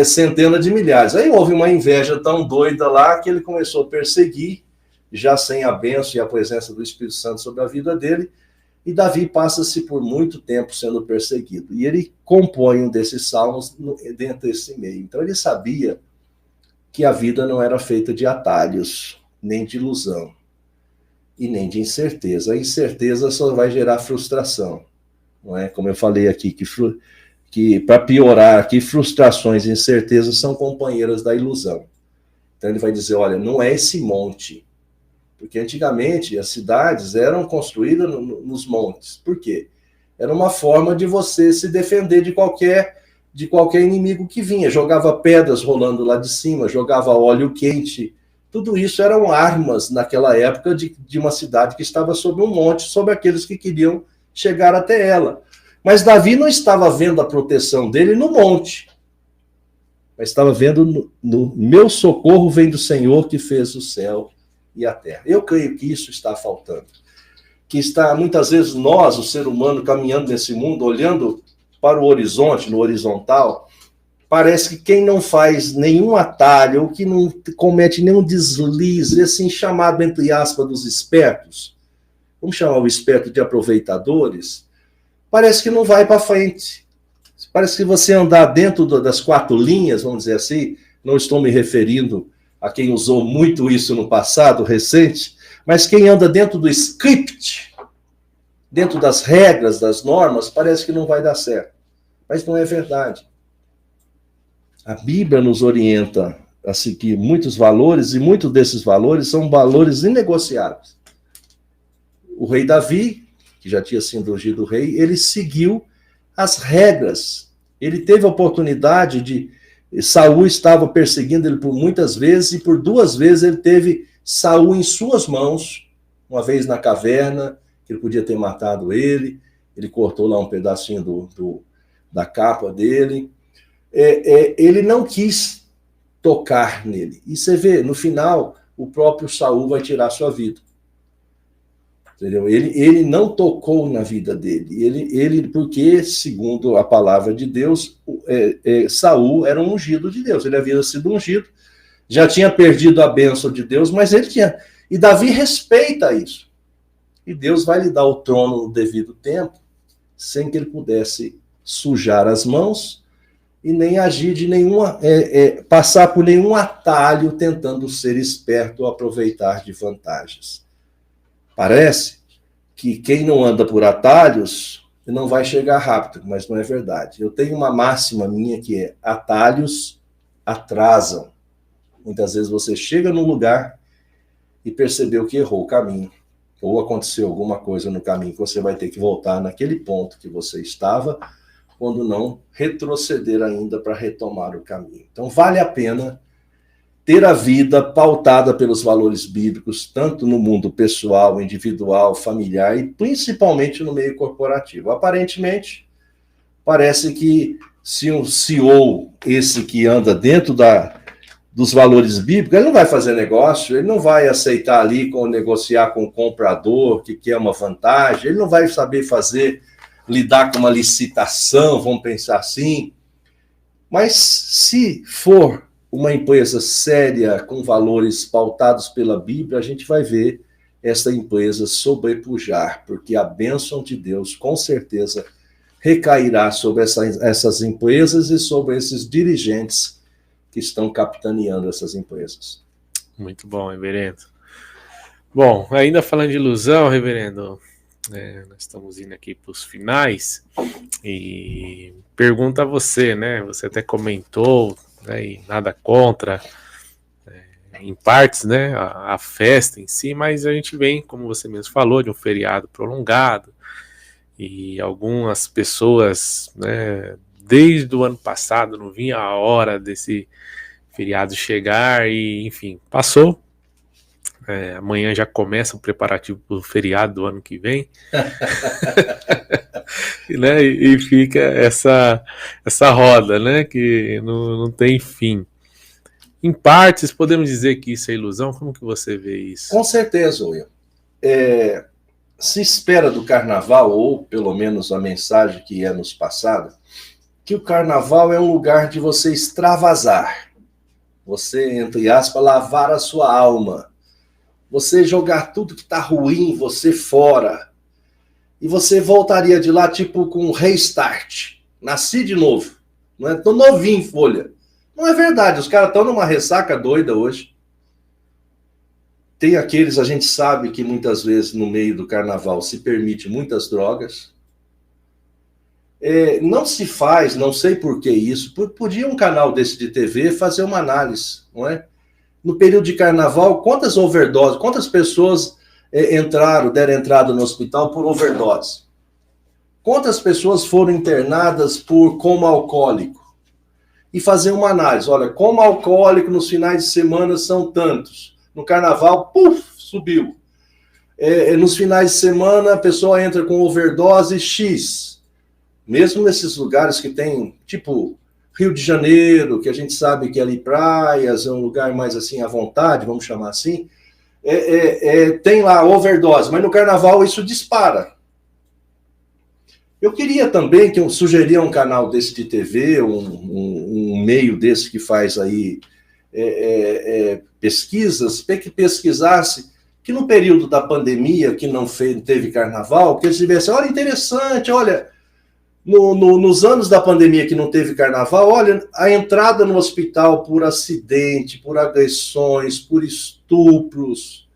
centenas de milhares. Aí houve uma inveja tão doida lá que ele começou a perseguir, já sem a bênção e a presença do Espírito Santo sobre a vida dele, e Davi passa-se por muito tempo sendo perseguido. E ele compõe um desses salmos dentro desse meio. Então ele sabia que a vida não era feita de atalhos, nem de ilusão, e nem de incerteza. A incerteza só vai gerar frustração. Não é? Como eu falei aqui, que para piorar aqui, frustrações e incertezas são companheiras da ilusão. Então ele vai dizer, olha, não é esse monte. Porque antigamente as cidades eram construídas nos montes. Por quê? Era uma forma de você se defender de qualquer inimigo que vinha. Jogava pedras rolando lá de cima, jogava óleo quente. Tudo isso eram armas naquela época de uma cidade que estava sob um monte, sobre aqueles que queriam chegar até ela. Mas Davi não estava vendo a proteção dele no monte, mas estava vendo no meu socorro vem do Senhor que fez o céu e a terra. Eu creio que isso está faltando. Que está, muitas vezes, nós, o ser humano, caminhando nesse mundo, olhando para o horizonte, no horizontal, parece que quem não faz nenhum atalho, ou que não comete nenhum deslize, assim, chamado, entre aspas, dos espertos, vamos chamar o esperto de aproveitadores, parece que não vai para frente. Parece que você andar dentro das quatro linhas, vamos dizer assim, não estou me referindo a quem usou muito isso no passado recente, mas quem anda dentro do script, dentro das regras, das normas, parece que não vai dar certo. Mas não é verdade. A Bíblia nos orienta a seguir muitos valores, e muitos desses valores são valores inegociáveis. O rei Davi, que já tinha sido ungido rei, ele seguiu as regras. Ele teve a oportunidade de... Saul estava perseguindo ele por muitas vezes, e por 2 vezes ele teve Saul em suas mãos, uma vez na caverna, que ele podia ter matado ele cortou lá um pedacinho da capa dele. Ele não quis tocar nele. E você vê, no final, o próprio Saul vai tirar sua vida. Entendeu? Ele não tocou na vida dele. Ele porque, segundo a palavra de Deus, Saul era um ungido de Deus. Ele havia sido ungido, já tinha perdido a bênção de Deus, mas ele tinha. E Davi respeita isso. E Deus vai lhe dar o trono no devido tempo, sem que ele pudesse sujar as mãos e nem agir de nenhuma, passar por nenhum atalho tentando ser esperto ou aproveitar de vantagens. Parece que quem não anda por atalhos não vai chegar rápido, mas não é verdade. Eu tenho uma máxima minha que é: atalhos atrasam. Muitas vezes você chega num lugar e percebeu que errou o caminho, ou aconteceu alguma coisa no caminho que você vai ter que voltar naquele ponto que você estava, quando não retroceder ainda para retomar o caminho. Então vale a pena ter a vida pautada pelos valores bíblicos, tanto no mundo pessoal, individual, familiar e principalmente no meio corporativo. Aparentemente, parece que se um CEO, esse que anda dentro dos valores bíblicos, ele não vai fazer negócio, ele não vai aceitar ali negociar com o comprador que quer uma vantagem, ele não vai saber lidar com uma licitação, vamos pensar assim. Mas se for uma empresa séria, com valores pautados pela Bíblia, a gente vai ver essa empresa sobrepujar, porque a bênção de Deus, com certeza, recairá sobre essas empresas e sobre esses dirigentes que estão capitaneando essas empresas. Muito bom, reverendo. Bom, ainda falando de ilusão, reverendo, nós estamos indo aqui para os finais, e pergunta a você, né? Você até comentou, né, e nada contra, em partes, né, a festa em si, mas a gente vem, como você mesmo falou, de um feriado prolongado, e algumas pessoas, né, desde o ano passado não vinha a hora desse feriado chegar e, enfim, passou. Amanhã já começa o preparativo para o feriado do ano que vem. Né, e fica essa roda, né, que não tem fim. Em partes, podemos dizer que isso é ilusão? Como que você vê isso? Com certeza, Will. Se espera do carnaval, ou pelo menos a mensagem que é nos passada, que o carnaval é um lugar de você extravasar. Você, entre aspas, lavar a sua alma. Você jogar tudo que está ruim, você fora. E você voltaria de lá, tipo, com um restart. Nasci de novo. Não é? Tô novinho em folha. Não é verdade, os caras estão numa ressaca doida hoje. Tem aqueles, a gente sabe que muitas vezes no meio do carnaval se permite muitas drogas. Não se faz, não sei por que isso, podia um canal desse de TV fazer uma análise, não é? No período de carnaval, quantas overdoses, quantas pessoas deram entrada no hospital por overdose? Quantas pessoas foram internadas por coma alcoólico? E fazer uma análise, olha, coma alcoólico nos finais de semana são tantos. No carnaval, puf, subiu. Nos finais de semana, a pessoa entra com overdose X. Mesmo nesses lugares que tem, tipo Rio de Janeiro, que a gente sabe que é ali praias, é um lugar mais assim à vontade, vamos chamar assim, tem lá overdose, mas no carnaval isso dispara. Eu queria também que eu sugeria um canal desse de TV, um meio desse que faz aí pesquisas, que pesquisasse que no período da pandemia, que não teve carnaval, que eles tivessem, olha, interessante, olha, nos anos da pandemia que não teve carnaval, olha, a entrada no hospital por acidente, por agressões, por estupros,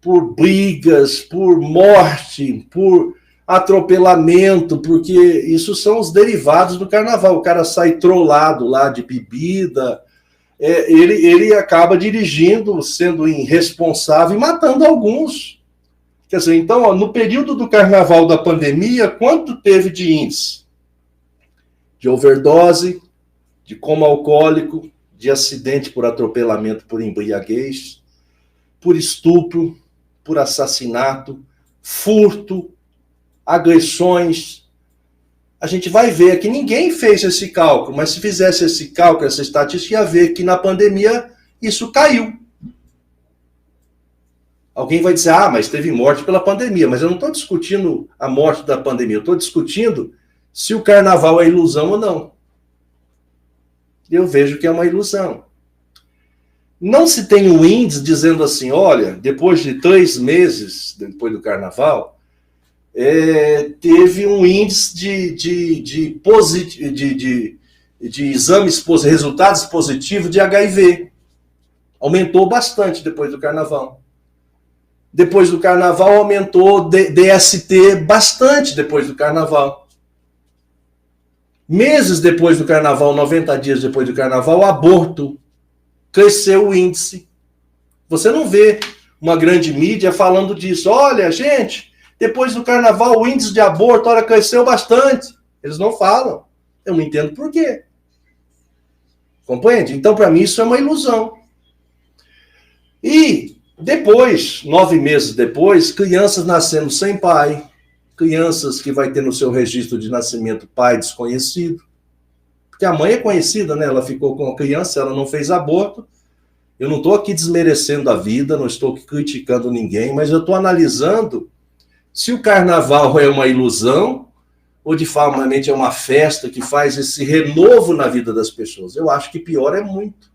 por brigas, por morte, por atropelamento, porque isso são os derivados do carnaval. O cara sai trollado lá de bebida, ele acaba dirigindo, sendo irresponsável e matando alguns. Quer dizer, então, no período do carnaval da pandemia, quanto teve de índice? De overdose, de coma alcoólico, de acidente por atropelamento por embriaguez, por estupro, por assassinato, furto, agressões. A gente vai ver que ninguém fez esse cálculo, mas se fizesse esse cálculo, essa estatística, ia ver que na pandemia isso caiu. Alguém vai dizer, mas teve morte pela pandemia. Mas eu não estou discutindo a morte da pandemia. Eu estou discutindo se o carnaval é ilusão ou não. Eu vejo que é uma ilusão. Não se tem um índice dizendo assim, olha, depois de 3 meses, depois do carnaval, teve um índice de exames, resultados positivos de HIV. Aumentou bastante depois do carnaval. Depois do carnaval, aumentou DST bastante depois do carnaval. Meses depois do carnaval, 90 dias depois do carnaval, aborto. Cresceu o índice. Você não vê uma grande mídia falando disso. Olha, gente, depois do carnaval, o índice de aborto, olha, cresceu bastante. Eles não falam. Eu não entendo por quê. Compreende? Então, para mim, isso é uma ilusão. E depois, 9 meses depois, crianças nascendo sem pai, crianças que vai ter no seu registro de nascimento pai desconhecido, porque a mãe é conhecida, né? Ela ficou com a criança, ela não fez aborto. Eu não estou aqui desmerecendo a vida, não estou criticando ninguém, mas eu estou analisando se o carnaval é uma ilusão ou de fato é uma festa que faz esse renovo na vida das pessoas. Eu acho que pior é muito.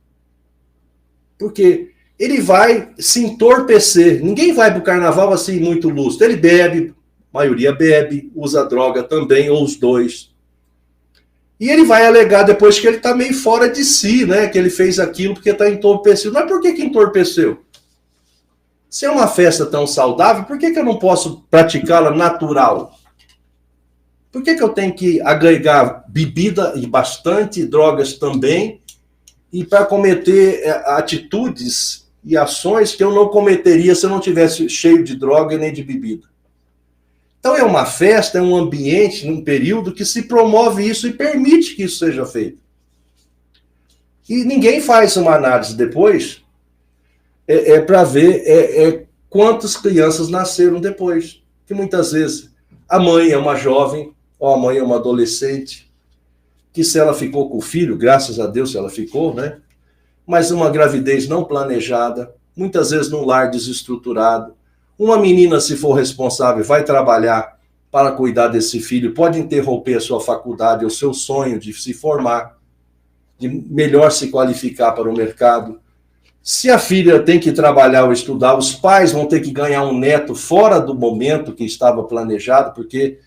Porque ele vai se entorpecer. Ninguém vai para o carnaval assim muito lúcido. Ele bebe, a maioria bebe, usa droga também, ou os dois. E ele vai alegar depois que ele está meio fora de si, né? Que ele fez aquilo porque está entorpecido. Mas por que entorpeceu? Se é uma festa tão saudável, por que eu não posso praticá-la natural? Por que eu tenho que agregar bebida e bastante, drogas também, e para cometer atitudes e ações que eu não cometeria se eu não tivesse cheio de droga e nem de bebida? Então é uma festa, é um ambiente, um período que se promove isso e permite que isso seja feito. E ninguém faz uma análise depois para ver quantas crianças nasceram depois. Que muitas vezes a mãe é uma jovem ou a mãe é uma adolescente, que se ela ficou com o filho, graças a Deus se ela ficou, né? Mas uma gravidez não planejada, muitas vezes num lar desestruturado. Uma menina, se for responsável, vai trabalhar para cuidar desse filho, pode interromper a sua faculdade, o seu sonho de se formar, de melhor se qualificar para o mercado. Se a filha tem que trabalhar ou estudar, os pais vão ter que ganhar um neto fora do momento que estava planejado, porque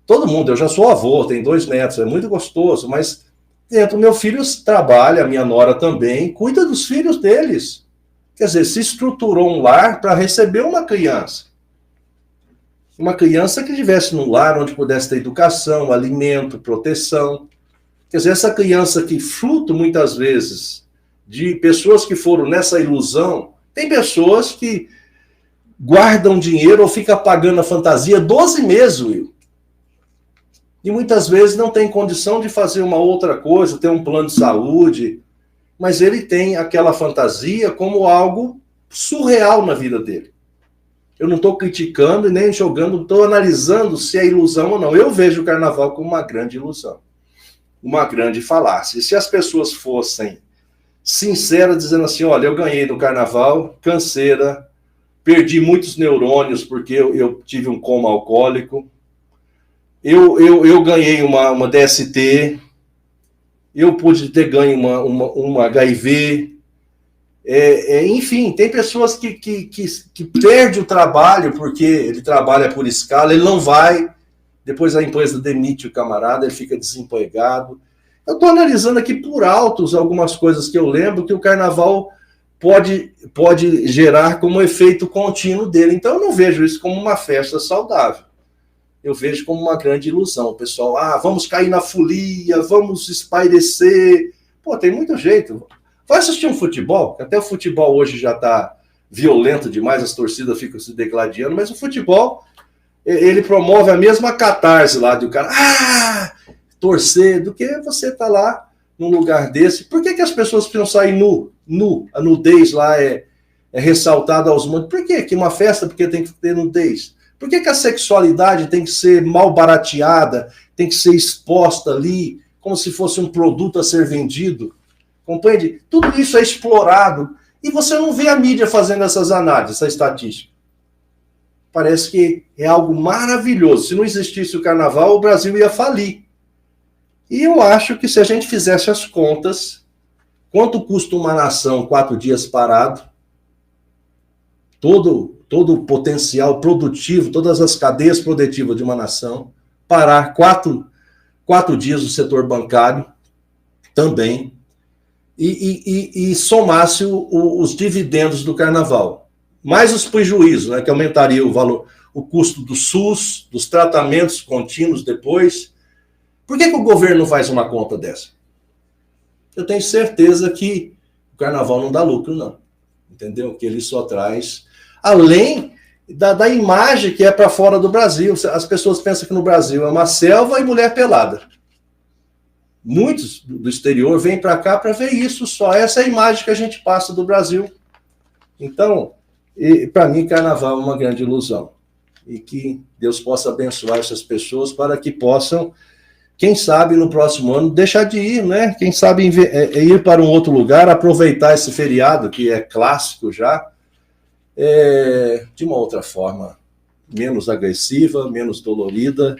todo mundo, eu já sou avô, tenho 2 netos, é muito gostoso, mas dentro, meu filho trabalha, minha nora também, cuida dos filhos deles. Quer dizer, se estruturou um lar para receber uma criança. Uma criança que estivesse num lar onde pudesse ter educação, alimento, proteção. Quer dizer, essa criança que fruto, muitas vezes, de pessoas que foram nessa ilusão, tem pessoas que guardam dinheiro ou ficam pagando a fantasia 12 meses, Will. E muitas vezes não tem condição de fazer uma outra coisa, ter um plano de saúde, mas ele tem aquela fantasia como algo surreal na vida dele. Eu não estou criticando e nem jogando, estou analisando se é ilusão ou não. Eu vejo o carnaval como uma grande ilusão, uma grande falácia. E se as pessoas fossem sinceras, dizendo assim, olha, eu ganhei no carnaval, canseira, perdi muitos neurônios porque eu tive um coma alcoólico, eu ganhei uma DST, eu pude ter ganho uma HIV, enfim, tem pessoas que perdem o trabalho porque ele trabalha por escala, ele não vai, depois a empresa demite o camarada, ele fica desempregado. Eu estou analisando aqui por altos algumas coisas que eu lembro que o carnaval pode gerar como efeito contínuo dele. Então eu não vejo isso como uma festa saudável. Eu vejo como uma grande ilusão. O pessoal, vamos cair na folia, vamos espairecer. Pô, tem muito jeito. Vai assistir um futebol, até o futebol hoje já está violento demais, as torcidas ficam se degladiando, mas o futebol, ele promove a mesma catarse lá do cara, torcer, do que você tá lá num lugar desse. Por que as pessoas precisam sair nu? A nudez lá é ressaltada aos montes. Por quê? Que uma festa, porque tem que ter nudez? Por que a sexualidade tem que ser mal barateada, tem que ser exposta ali, como se fosse um produto a ser vendido? Compreende? Tudo isso é explorado. E você não vê a mídia fazendo essas análises, essa estatística. parece que é algo maravilhoso. Se não existisse o carnaval, o Brasil ia falir. E eu acho que se a gente fizesse as contas, quanto custa uma nação 4 dias parado, todo o potencial produtivo, todas as cadeias produtivas de uma nação, parar 4 dias o setor bancário também, e somasse os dividendos do carnaval, mais os prejuízos, né, que aumentaria o valor, o custo do SUS, dos tratamentos contínuos depois. Por que o governo não faz uma conta dessa? Eu tenho certeza que o carnaval não dá lucro, não. Entendeu? Que ele só traz, além da imagem que é para fora do Brasil. As pessoas pensam que no Brasil é uma selva e mulher pelada. Muitos do exterior vêm para cá para ver isso só. Essa é a imagem que a gente passa do Brasil. Então, para mim, carnaval é uma grande ilusão. E que Deus possa abençoar essas pessoas para que possam, quem sabe, no próximo ano, deixar de ir, né? Quem sabe ir para um outro lugar, aproveitar esse feriado, que é clássico já, de uma outra forma, menos agressiva, menos dolorida,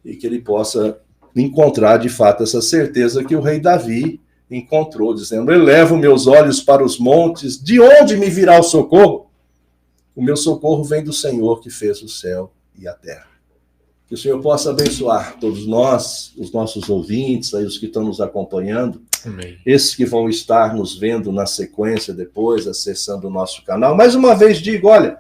e que ele possa encontrar, de fato, essa certeza que o rei Davi encontrou, dizendo: elevo meus olhos para os montes, de onde me virá o socorro? O meu socorro vem do Senhor que fez o céu e a terra. Que o Senhor possa abençoar todos nós, os nossos ouvintes, aí os que estão nos acompanhando, amém, esses que vão estar nos vendo na sequência depois, acessando o nosso canal. Mais uma vez digo, olha,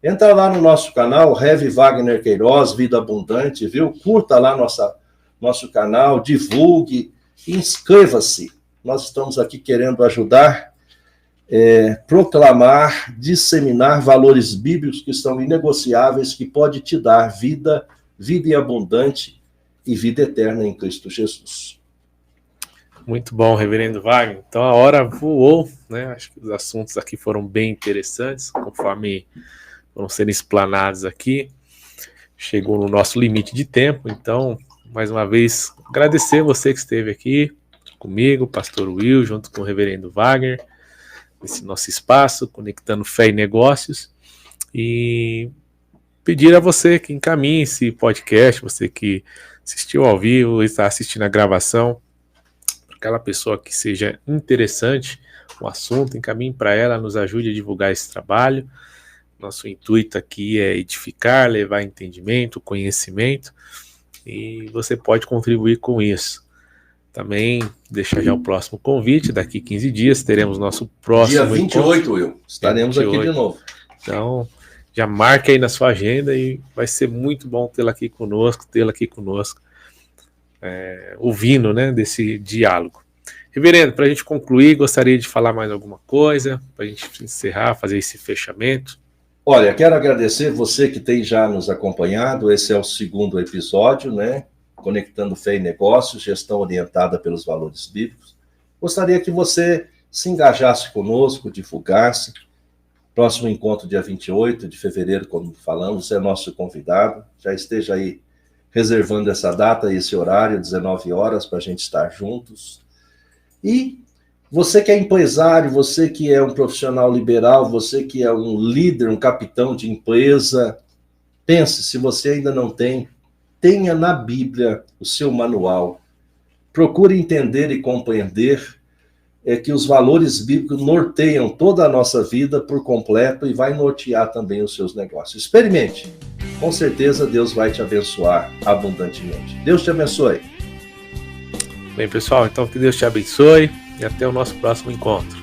entra lá no nosso canal, Rev Wagner Queiroz, Vida Abundante, viu? Curta lá nosso canal, divulgue, inscreva-se. Nós estamos aqui querendo ajudar, proclamar, disseminar valores bíblicos que são inegociáveis, que pode te dar vida em abundante e vida eterna em Cristo Jesus. Muito bom, reverendo Wagner. Então a hora voou, né? Acho que os assuntos aqui foram bem interessantes, conforme foram sendo explanados aqui. Chegou no nosso limite de tempo, então, mais uma vez, agradecer você que esteve aqui comigo, pastor Will, junto com o reverendo Wagner, nesse nosso espaço, conectando fé e negócios, e pedir a você que encaminhe esse podcast, você que assistiu ao vivo, está assistindo a gravação, para aquela pessoa que seja interessante o assunto, encaminhe para ela, nos ajude a divulgar esse trabalho. Nosso intuito aqui é edificar, levar entendimento, conhecimento, e você pode contribuir com isso. Também deixar já o próximo convite, daqui 15 dias teremos nosso próximo dia 28, Will, estaremos 28. Aqui de novo. Então, já marque aí na sua agenda e vai ser muito bom tê-la aqui conosco, ouvindo, né, desse diálogo. Reverendo, para a gente concluir, gostaria de falar mais alguma coisa, para a gente encerrar, fazer esse fechamento. Olha, quero agradecer você que tem já nos acompanhado, esse é o 2º episódio, né? Conectando Fé e Negócios, gestão orientada pelos valores bíblicos. Gostaria que você se engajasse conosco, divulgasse. Próximo encontro, dia 28 de fevereiro, como falamos, é nosso convidado. Já esteja aí reservando essa data e esse horário, 19 horas, para a gente estar juntos. E você que é empresário, você que é um profissional liberal, você que é um líder, um capitão de empresa, pense, se você ainda não tem, tenha na Bíblia o seu manual. Procure entender e compreender que os valores bíblicos norteiam toda a nossa vida por completo e vai nortear também os seus negócios. Experimente. Com certeza Deus vai te abençoar abundantemente. Deus te abençoe. Bem, pessoal, então que Deus te abençoe e até o nosso próximo encontro.